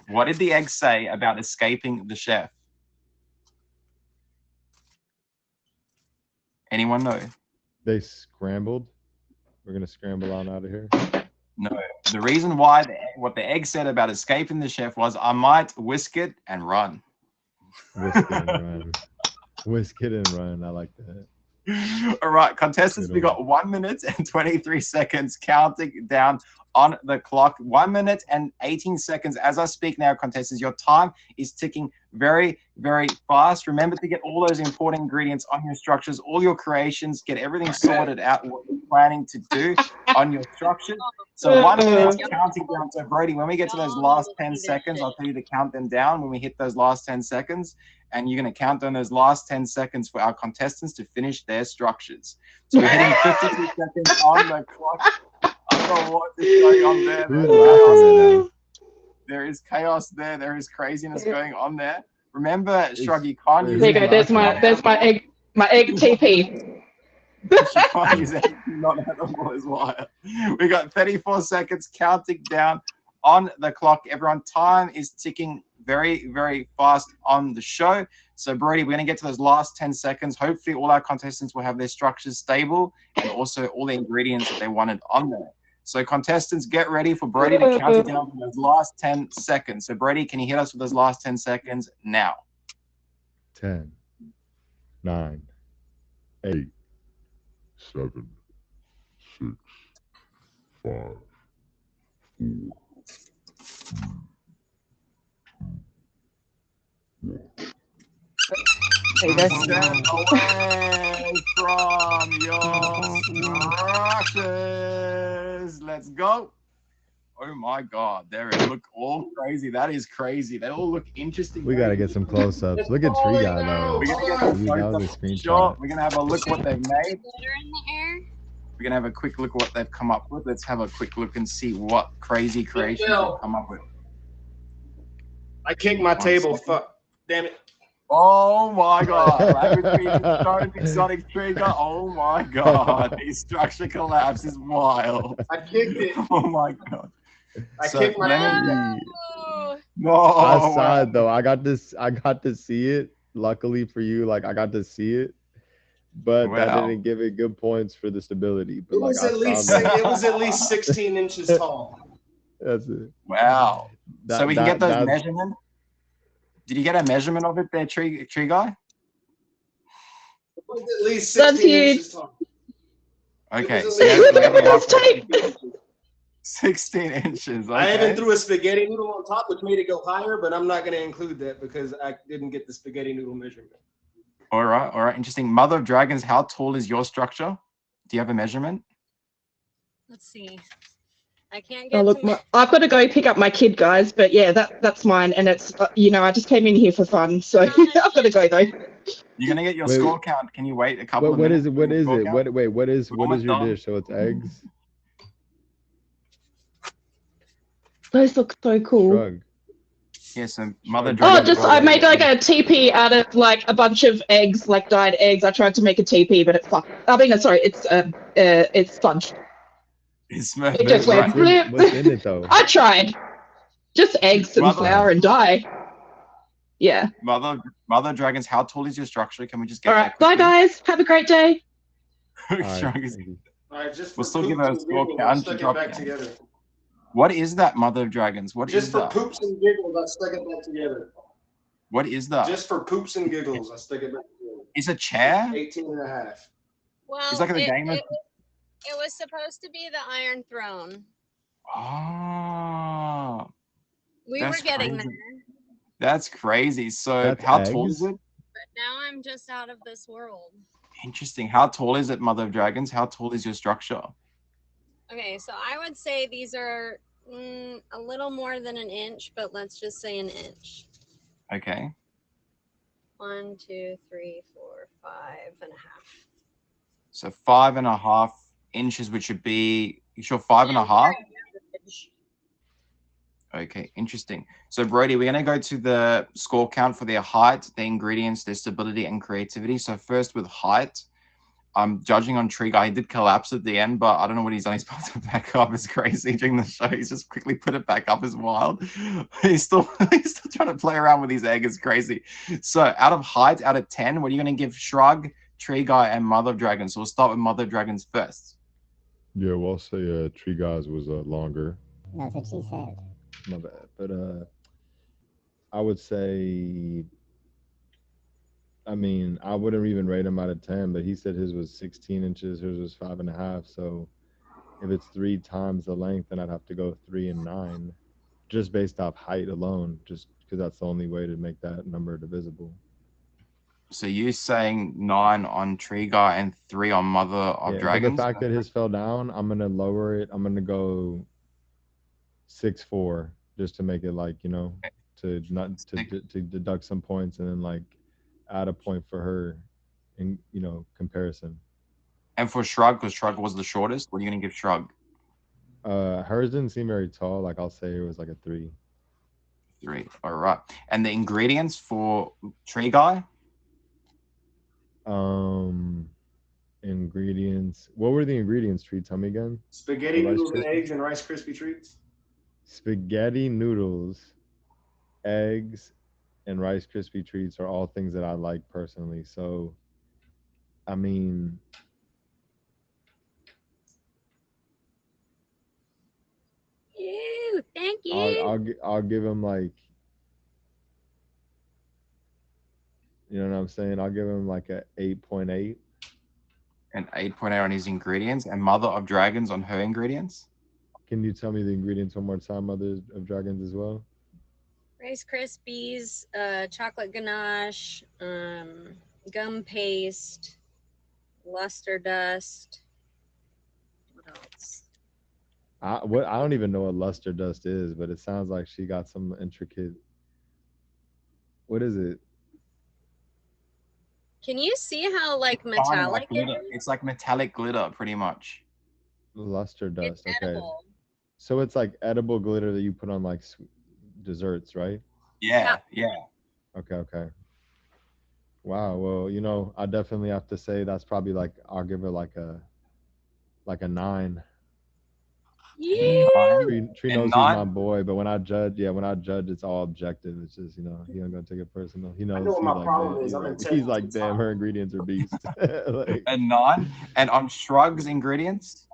What did the egg say about escaping the chef? Anyone know? They scrambled. We're gonna scramble on out of here. No. The reason why what the egg said about escaping the chef was, I might whisk it and run. Whisk it and run. Whisk it and run. I like that. All right, contestants, Good we got 1 minute and 23 seconds counting down on the clock. 1 minute and 18 seconds as I speak now, contestants. Your time is ticking very, very fast. Remember to get all those important ingredients on your structures, all your creations, get everything sorted out, what you're planning to do on your structures. So 1 minute counting down. So Brody, when we get to those last 10 seconds, I'll tell you to count them down when we hit those last 10 seconds. And you're going to count down those last 10 seconds for our contestants to finish their structures. So we're hitting 52 seconds on the clock. I don't know what is going on there. Who's laughing right now? There is chaos there. There is craziness going on there. Remember, Shrug, you wait, can't use There you who's go. laughing? There's my egg TP. you can't use anything not edible as well. We got 34 seconds counting down on the clock. Everyone, time is ticking very, very fast on the show. So Brody, we're going to get to those last 10 seconds. Hopefully all our contestants will have their structures stable and also all the ingredients that they wanted on there. So contestants, get ready for Brody to count it down for those last 10 seconds. So Brody, can you hit us with those last 10 seconds now? 10, 9, 8, 7, 6, 5, 4. There you go. Step away from your structures. Let's go. Oh my God, there it look all crazy. That is crazy. They all look interesting. We gotta get some close-ups. Look at Tree Guy though. We're gonna get some Dude, that was a close-ups. screenshot. Sure, we're gonna have a look what they've made. Glitter in the air. We're gonna have a quick look what they've come up with. Let's have a quick look and see what crazy creations they've come up with. I kicked my table. Fuck. Damn it. Oh my God! Language being thrown exotic trigger. Oh my God! The structure collapse is wild. I kicked it. Oh my God! I kicked my let me- Oh, No, I saw it though. I got to see it. Luckily for you, like I got to see it, but that Wow. didn't give it good points for the stability. But It like was I at least saw that. it was at least 16 inches tall. That's it. Wow. So That- we can get those that's- measurements. Did you get a measurement of it there, tree guy? It was at least That's 16 huge. inches tall. Okay, It was so at you least have a rough- 16 16 inches. Okay. I even threw a spaghetti noodle on top, which made it go higher, but I'm not going to include that because I didn't get the spaghetti noodle measurement. All right, interesting. Mother of Dragons, how tall is your structure? Do you have a measurement? let's see. I can't get Oh look, to I've got to go pick up my kid, guys. But yeah, that's mine, and it's I just came in here for fun, so I've got to go though. You're gonna get your Wait, score count. Can you wait a couple of What minutes? is it? for What your is score it? count? What is We're your almost done. dish? So it's eggs. Those look so cool. Shrug. Yeah, so Mother Oh, Dragon. I made like a teepee out of like a bunch of eggs, like dyed eggs. I tried to make a teepee, but it's fuck. I mean, sorry, it's sponge. It's It just right. went. What's in it though? I tried. Just eggs and Mother- flour and dye. Yeah. Mother Dragons, how tall is your structure? Can we just get All that right. Bye, guys. Have a great day. quickly? All Shrug right, is- thank you. All right, just We'll for still give poops her a and score giggles, count I to stuck drop it back down. together. What is that, Mother of Dragons? What Just is for that? poops and giggles, I stuck it back together. What is that? Just for poops and giggles, I stuck it back together. It's a chair? 18 and a half. well, It's like the game of- it was supposed to be the Iron Throne. Oh, We That's were getting crazy. there, that's crazy. So That's how tall eggs? is it? but now I'm just out of this world. Interesting. How tall is it, Mother of Dragons? How tall is your structure? Okay, so I would say these are a little more than an inch, but let's just say an inch. Okay. 1, 2, 3, 4, 5.5. So 5.5 inches, which would be, you sure 5.5? Okay, interesting. So Brody, we're gonna go to the score count for their height, their ingredients, their stability and creativity. So first with height, I'm judging on Tree Guy. He did collapse at the end, but I don't know what he's done. He's put it back up. It's crazy during the show. He's just quickly put it back up. Is wild. He's still trying to play around with his egg. It's crazy. So out of height, out of 10, what are you gonna give Shrug, Tree Guy, and Mother of Dragons? So we'll start with Mother of Dragons first. Yeah, well, I'll say Tree Guys was longer. That's what she said. My bad. But I would say I mean, I wouldn't even rate him out of 10, but he said his was 16 inches, hers was 5.5. So if it's 3 times the length, then I'd have to go 3 and 9, just based off height alone, just because that's the only way to make that number divisible. So you saying 9 on Tree Guy and 3 on Mother of Yeah, but the Dragons? fact that his fell down, I'm gonna lower it. I'm gonna go 6'4", just to make it like, to not to deduct some points and then like add a point for her in comparison. And for Shrug, because Shrug was the shortest, what are you going to give Shrug? Hers didn't seem very tall. Like I'll say it was like a 3. 3. All right. And the ingredients for Tree Guy? Um, Ingredients. What were the ingredients? Tree, tell me again. Spaghetti The Rice noodles and Krispies? eggs and Rice Krispie treats. Spaghetti noodles, eggs, and Rice Krispie treats are all things that I like personally. So, I mean, Ew, thank I'll you. I'll give him like, you know what I'm saying? I'll give him like a 8.8. And 8.8 on his ingredients. And Mother of Dragons on her ingredients? Can you tell me the ingredients one more time, Mother of Dragons, as well? Rice Krispies, chocolate ganache, gum paste, luster dust. What else? I don't even know what luster dust is, but it sounds like she got some intricate. What is it? Can you see how like Fine, metallic like it glitter. is? It's like metallic glitter, pretty much. Luster It's dust. Okay. edible. So it's like edible glitter that you put on like desserts, right? Yeah, yeah. Okay, okay. Wow. Well, I definitely have to say that's probably like I'll give her like a 9. You. 9. Tree And knows he's my 9? boy, but when I judge, yeah, when I judge, it's all objective. It's just he ain't gonna take it personal. He I know knows what he's my like, problem damn, is. I'm he's intending to like, damn, top. her ingredients are beast. Like, And 9. And on Shrug's ingredients,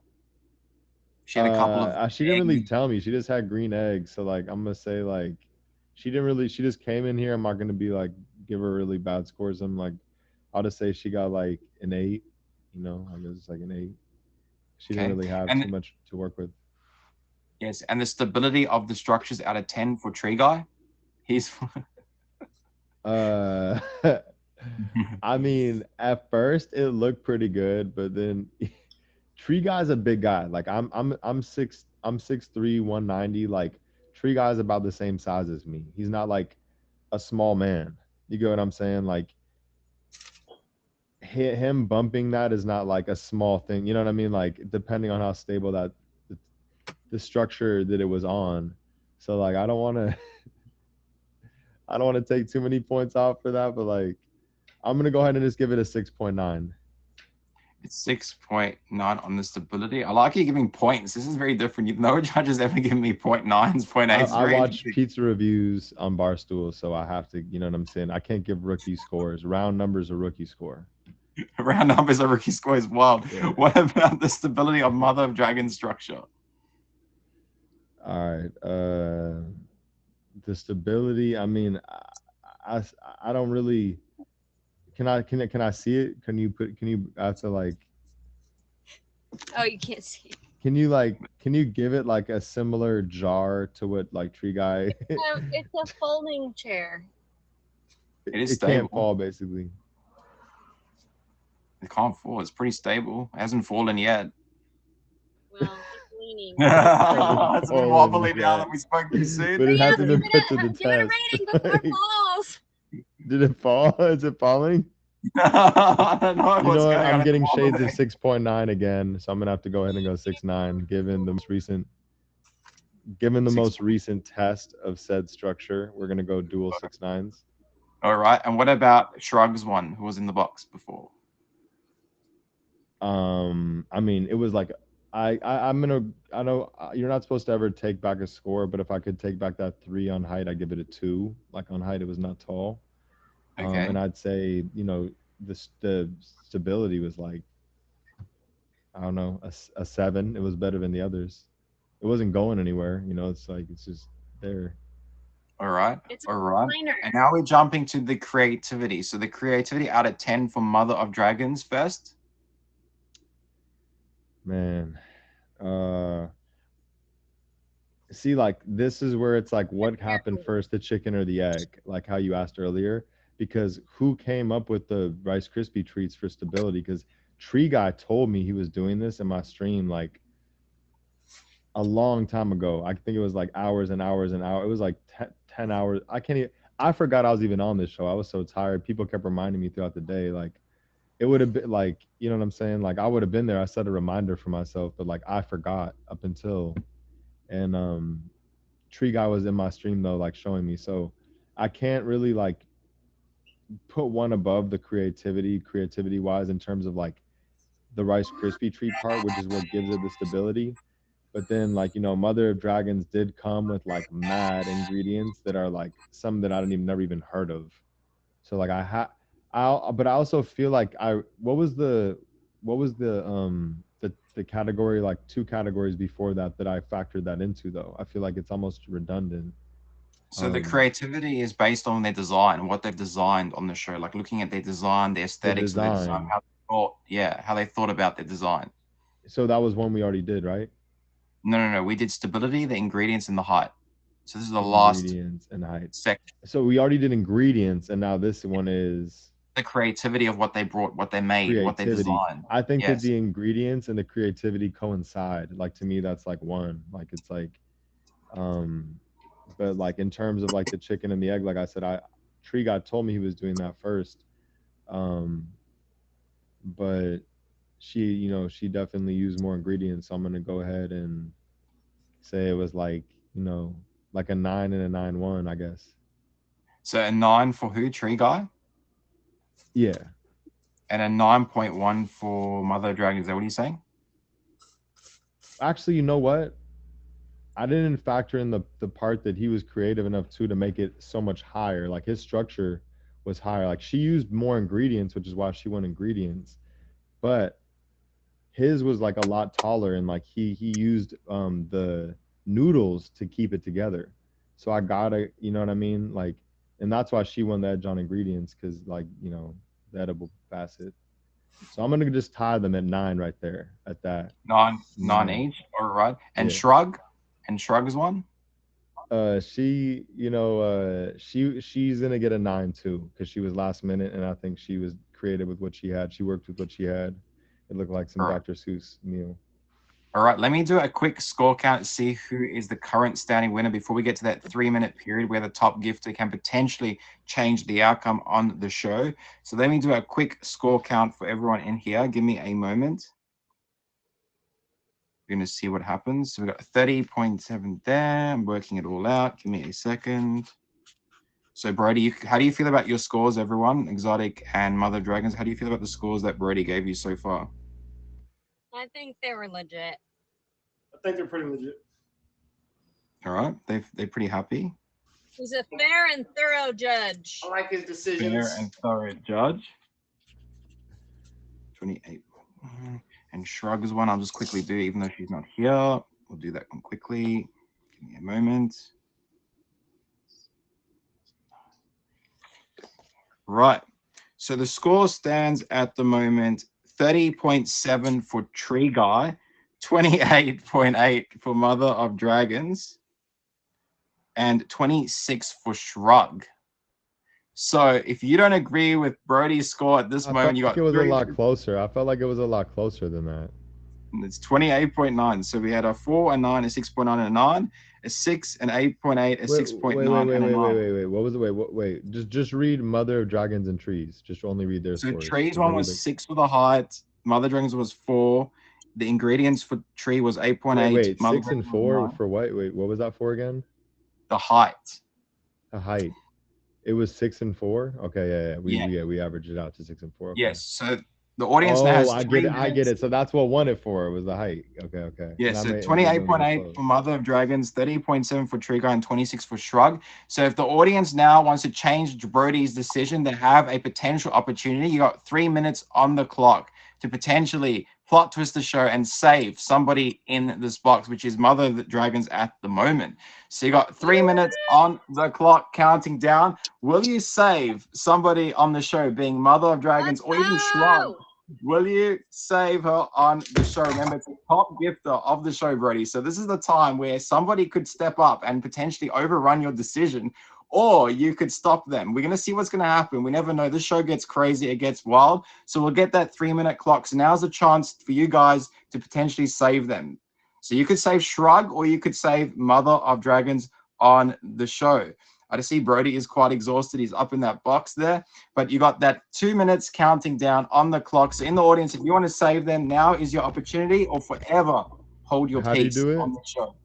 she had a couple of she didn't really eggs. tell me. She just had green eggs, so like I'm gonna say like she didn't really. She just came in here. I'm not gonna be like give her really bad scores. I'm like, I'll just say she got like an 8. I guess like an 8. She didn't Okay. really have And too much to work with. yes, and the stability of the structures out of 10 for Tree Guy. He's Uh, I mean, at first it looked pretty good, but then Tree Guy's a big guy. Like I'm 6'3", 190. Like Tree Guy's about the same size as me. He's not like a small man. You get what I'm saying? Like him bumping that is not like a small thing. You know what I mean? Like depending on how stable the structure that it was on. So like I don't want to take too many points off for that, but like I'm gonna go ahead and just give it a 6.9. it's 6.9 on the stability. I like you giving points. This is very different. No judge has ever given me 0.9s, 0.8s. I Very watch interesting. pizza reviews on Barstool, so I have to, you know what I'm saying? I can't give rookie scores. Round numbers a rookie score. Round numbers of rookie score is wild. Yeah. What about the stability of Mother of Dragon structure? All right. The stability, I mean, I, I don't really can I see it? Can you have to like Oh, you can't see. can you give it like a similar jar to what like Tree Guy It's a folding chair. It is it can't stable. fall basically. It can't fall. It's pretty stable. It hasn't fallen yet. Well, it's leaning. It's been wobbly now Yeah. that we spoke too soon. But it Yeah, hasn't been give put to the it a test. rating before it falls. Did it fall? Is it falling? I don't know You what's know what? going on. I'm It's getting shades of wobbly. 6.9 again, so I'm gonna have to go ahead and go 6.9, given the Six. most recent test of said structure. We're gonna go dual 6.9s. All right. And what about Shrug's one, who was in the box before? I mean, it was like I'm gonna I know you're not supposed to ever take back a score, but if I could take back that 3 on height, I'd give it a 2. Like on height, it was not tall. Okay. And I'd say the stability was like I don't know a 7. It was better than the others. It wasn't going anywhere. It's like it's just there. All right. It's a All right. minor. And now we're jumping to the creativity. So the creativity out of 10 for Mother of Dragons first. Man. See, like this is where it's like what happened first, the chicken or the egg, like how you asked earlier, because who came up with the Rice Krispie treats for stability? Because Tree Guy told me he was doing this in my stream like a long time ago. I think it was like hours and hours and hours. It was like 10 hours. I can't even, I forgot I was even on this show. I was so tired. People kept reminding me throughout the day. Like it would have been like, you know what I'm saying? Like I would have been there. I set a reminder for myself, but like I forgot up until, and Tree Guy was in my stream though, like showing me. So I can't really like put one above the creativity wise in terms of like the Rice Krispie treat part, which is what gives it the stability. But then like, you know, Mother of Dragons did come with like mad ingredients that are like some that I didn't even never even heard of. So like but I also feel like what was the category, like two categories before that I factored that into though. I feel like it's almost redundant. So the creativity is based on their design, what they've designed on the show, like looking at their design, the The aesthetics of their design, design. how they thought, yeah, how they thought about their design. So that was one we already did, right? No. We did stability, the ingredients, and the height. So this is the last Ingredients and height. section. So we already did ingredients, and now this one is The creativity of what they brought, what they made, what they creativity. designed. I think that Yes. the ingredients and the creativity coincide. Like to me, that's like one. Like it's like, um, but like in terms of like the chicken and the egg, like I said, Tree God told me he was doing that first. Um, but she, you know, she definitely used more ingredients. So I'm gonna go ahead and say it was like, you know, like a 9 and a 9-1, I guess. So a 9 for who? Tree Guy? Yeah. And a 9.1 for Mother Dragon. Is that what you're saying? Actually, you know what? I didn't factor in the part that he was creative enough to make it so much higher. Like his structure was higher. Like she used more ingredients, which is why she won ingredients. But his was like a lot taller, and like he used the noodles to keep it together. So I gotta, you know what I mean? Like, and that's why she won the edge on ingredients, because like, you know, the edible facet. So I'm gonna just tie them at 9 right there at that. 9 9. each. All right. And Yeah. Shrug? And Shrug is one? She, you know, she's gonna get a 9 too, because she was last minute, and I think she was creative with what she had. She worked with what she had. It looked like some All right. Dr. Seuss meal. All right, let me do a quick score count, see who is the current standing winner before we get to that 3-minute period where the top gifter can potentially change the outcome on the show. So let me do a quick score count for everyone in here. Give me a moment. We're going to see what happens. So we've got 30.7 there. I'm working it all out. Give me a second. So Brody, how do you feel about your scores, everyone? Exotic and Mother Dragons, how do you feel about the scores that Brody gave you so far? I think they were legit. I think they're pretty legit. All right, they're pretty happy. He's a fair and thorough judge. I like his decisions. Fair and thorough judge. 28. And Shrug's one, I'll just quickly do, even though she's not here. We'll do that one quickly. Give me a moment. Right. So the score stands at the moment 30.7 for Tree Guy, 28.8 for Mother of Dragons, and 26 for Shrug. So if you don't agree with Brody's score at this moment, you got it was a lot closer. I felt like it was a lot closer than that. It's 28.9. So we had a 4, a 9, a 6.9, and a 9, a 6, an 8.8, a 6.9, and a 9. Wait. What was it? Wait. Just read Mother of Dragons and Trees. Just only read their So scores. Trees one was 6 for the height. Mother Dragons was 4. The ingredients for Tree was 8.8. Wait, Mother 6 and Dragons 4 was 9. for what? Wait, what was that for again? The height. The height. It was 6 and 4. Okay, yeah. We averaged it out to 6 and 4. Okay. Yes. So the audience now has I get it. So that's what won it for. It was the height. Okay. Yeah, so 28.8 for Mother of Dragons, 30.7 for Trigger, and 26 for Shrug. So if the audience now wants to change Brody's decision, they have a potential opportunity. You got 3 minutes on the clock. to potentially plot twist the show and save somebody in this box, which is Mother of the Dragons at the moment. So you got 3 minutes on the clock counting down. Will you save somebody on the show being Mother of Dragons or even Shrug? Will you save her on the show? Remember, it's the top gifter of the show, Brody. So this is the time where somebody could step up and potentially overrun your decision, or you could stop them. We're going to see what's going to happen. We never know. This show gets crazy. It gets wild. So we'll get that 3-minute clock. So now's a chance for you guys to potentially save them. So you could save Shrug or you could save Mother of Dragons on the show. I see Brody is quite exhausted. He's up in that box there. But you got that 2 minutes counting down on the clock. So in the audience, if you want to save them, now is your opportunity, or forever hold your peace on the show.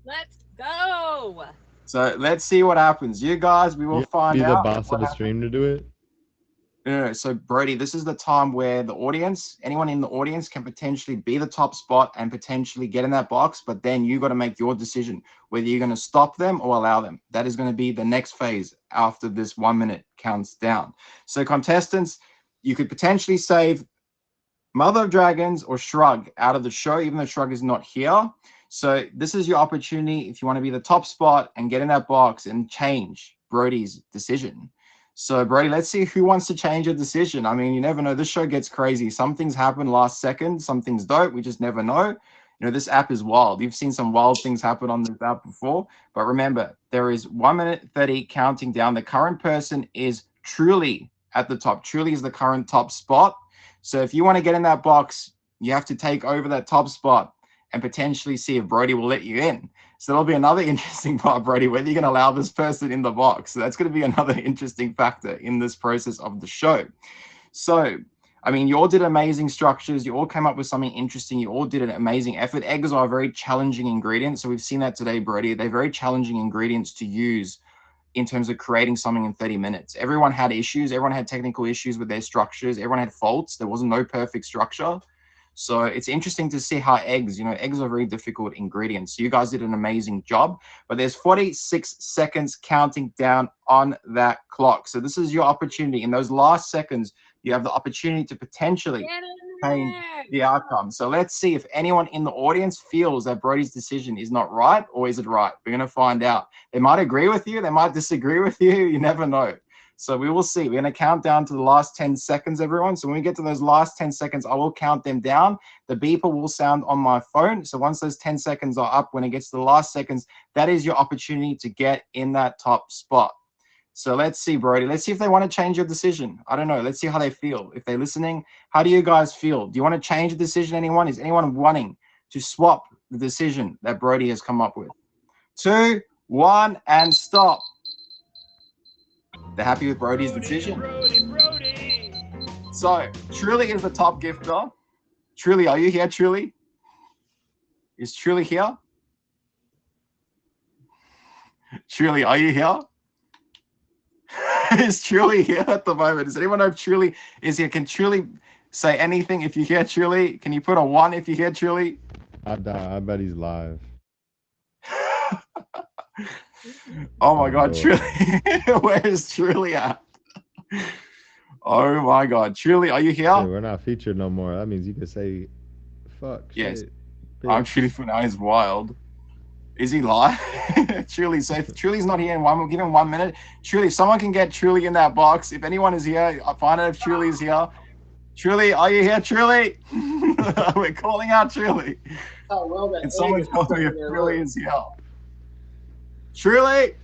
Let's go. So let's see what happens. You guys, we will find out. Be the boss of the stream to do it? No. So Brody, this is the time where the audience, anyone in the audience can potentially be the top spot and potentially get in that box, but then you got to make your decision whether you're going to stop them or allow them. That is going to be the next phase after this 1 minute counts down. So contestants, you could potentially save Mother of Dragons or Shrug out of the show, even though Shrug is not here. So this is your opportunity if you want to be the top spot and get in that box and change Brody's decision. So Brody, let's see who wants to change a decision. I mean, you never know. This show gets crazy. Some things happen last second. Some things don't. We just never know. You know, this app is wild. You've seen some wild things happen on this app before. But remember, there is 1 minute 30 counting down. The current person is Truly at the top. Truly is the current top spot. So if you want to get in that box, you have to take over that top spot and potentially see if Brody will let you in. So that'll be another interesting part, Brody, whether you're going to allow this person in the box. So that's going to be another interesting factor in this process of the show. So, I mean, you all did amazing structures. You all came up with something interesting. You all did an amazing effort. Eggs are a very challenging ingredient. So we've seen that today, Brody. They're very challenging ingredients to use in terms of creating something in 30 minutes. Everyone had issues. Everyone had technical issues with their structures. Everyone had faults. There wasn't no perfect structure. So it's interesting to see how eggs are very difficult ingredients. So you guys did an amazing job, but there's 46 seconds counting down on that clock. So this is your opportunity. In those last seconds, you have the opportunity to potentially change the outcome. So let's see if anyone in the audience feels that Brody's decision is not right, or is it right? We're going to find out. They might agree with you. They might disagree with you. You never know. So we will see. We're going to count down to the last 10 seconds, everyone. So when we get to those last 10 seconds, I will count them down. The beeper will sound on my phone. So once those 10 seconds are up, when it gets to the last seconds, that is your opportunity to get in that top spot. So let's see, Brody. Let's see if they want to change your decision. I don't know. Let's see how they feel. If they're listening, how do you guys feel? Do you want to change the decision, anyone? Is anyone wanting to swap the decision that Brody has come up with? 2, 1, and stop. They're happy with Brody's decision. Brody. So, Truly is the top gifter. Truly, are you here, Truly? Is Truly here? Truly, are you here? Is Truly here at the moment? Does anyone know if Truly is here? Can Truly say anything if you hear Truly? Can you put a 1 if you hear Truly? I bet he's live. Oh my God, Truly. Where is Truly at? Oh my God. Truly, are you here? Yeah, we're not featured no more. That means you can say, fuck. Yes. Shit, I'm Truly for now. He's wild. Is he live? Truly, so if Truly's not here in one, we'll give him 1 minute. Truly, someone can get Truly in that box. If anyone is here, I'll find out if Truly is here. Truly, are you here, Truly? We're calling out Truly. Oh, well, that and someone egg tell me if is Truly is here. Truly!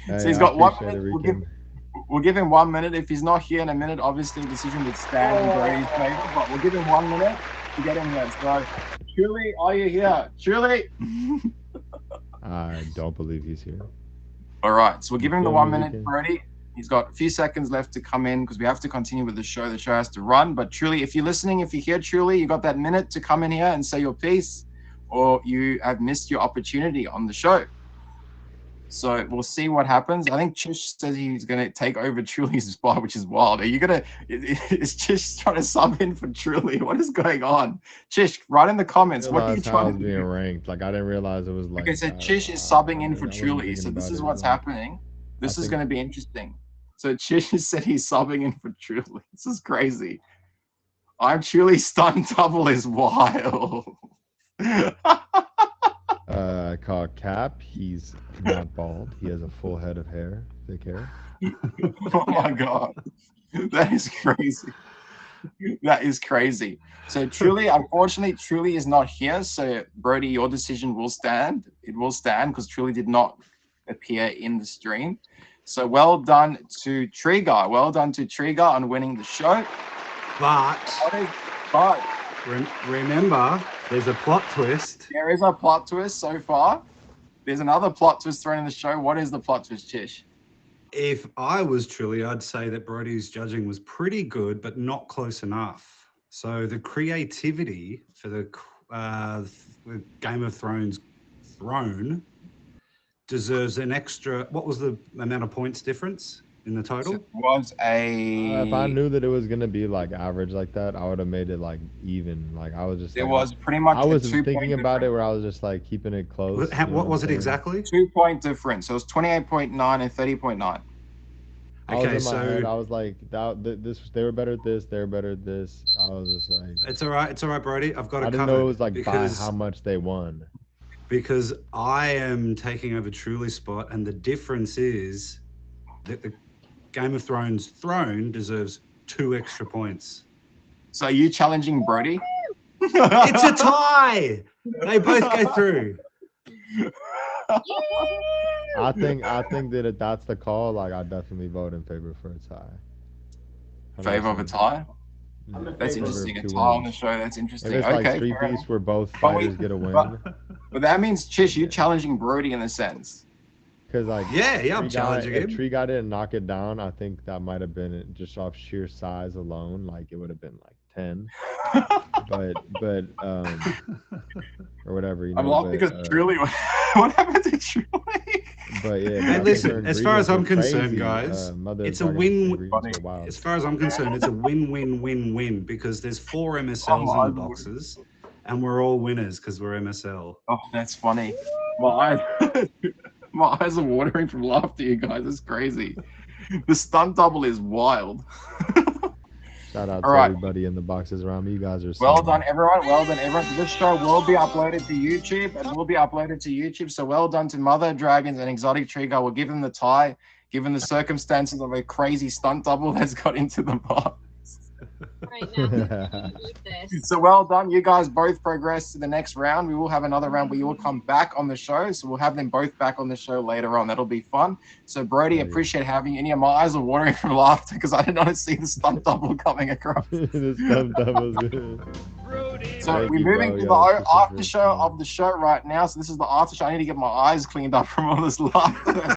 So he's got 1 minute. We'll give him 1 minute. If he's not here in a minute, obviously the decision would stand in Brady's favor, but we'll give him 1 minute to get him here. So, Truly, are you here? Truly! I don't believe he's here. All right, so we'll give him the 1 minute, Brody. He's got a few seconds left to come in because we have to continue with the show. The show has to run. But Truly, if you're listening, if you're here, Truly, you got that minute to come in here and say your piece, or you have missed your opportunity on the show. So we'll see what happens. I think Chish says he's going to take over Truly's spot, which is wild. Is Chish trying to sub in for Truly? What is going on? Chish, write in the comments. What are you trying to do? Being ranked. Like, I didn't realize it was like. Okay, so Chish is subbing in for Truly. So this is what's happening. This is going to be interesting. So Chish said he's subbing in for Truly. This is crazy. I'm truly stunned. Double is wild. I call Cap. He's not bald. He has a full head of hair, thick hair. Oh my god, that is crazy. That is crazy. So Truly, unfortunately, Truly is not here. So Brody, your decision will stand. It will stand because Truly did not appear in the stream. So well done to Trigger. Well done to Trigger on winning the show. But But remember, there's a plot twist. there is a plot twist so far. There's another plot twist thrown in the show. What is the plot twist, Chish? If I was Truly, I'd say that Brody's judging was pretty good, but not close enough. So the creativity for the Game of Thrones throne deserves an extra. What was the amount of points difference in the total? It was a. If I knew that it was gonna be like average like that, I would have made it like even. Like I was just. It like, was pretty much. I was thinking about it where I was just like keeping it close. What was it exactly? 2-point difference. So it was 28.9 and 30.9. Okay, in my head, so I was like, this. They were better at this. They were better at this. I was just like, it's all right. It's all right, Brody. I've got it I didn't covered. know it was like by because, how much they won. because I am taking over Truly's spot, and the difference is that the Game of Thrones throne deserves 2 extra points. So are you challenging Brody? It's a tie. They both go through. I think that if that's the call, like I definitely vote in favor for a tie. Favor of a tie? Yeah, That's favor of interesting. A 2 tie on wins. the show. That's interesting. If it's Okay. like 3-piece where both fighters get a win. But that means Chish, you're challenging Brody in a sense. Because like Yeah, I'm challenging him. If Tree Guy didn't knock it down, I think that might have been it just off sheer size alone. Like it would have been like 10. but or whatever. You know, I'm laughing because Truly. What happened to Truly? But yeah. Hey, listen. As far as I'm concerned, ingredients were guys, Mother it's a Dragon's win. ingredients were wild. As far as I'm concerned, it's a win-win-win-win because there's 4 MSLs in the boxes, and we're all winners because we're MSL. Oh, that's funny. My eyes are watering from laughter, you guys. It's crazy. The stunt double is wild. Shout out All to right. everybody in the boxes around me. You guys are Well so done, everyone. Well done, everyone. This show will be uploaded to YouTube and will be uploaded to YouTube. So well done to Mother Dragons and Exotic Trigger. We'll give them the tie, given the circumstances of a crazy stunt double that's got into the box. Right now. This. So well done. You guys both progress to the next round. We will have another round where you will come back on the show. So we'll have them both back on the show later on. That'll be fun. So Brody, appreciate having you. My eyes are watering from laughter because I did not see the stunt double coming across. The stunt doubles. So Thank we're you, moving bro. to Yo, the this is after really show fun. of the show right now. So this is the after show. I need to get my eyes cleaned up from all this laughter.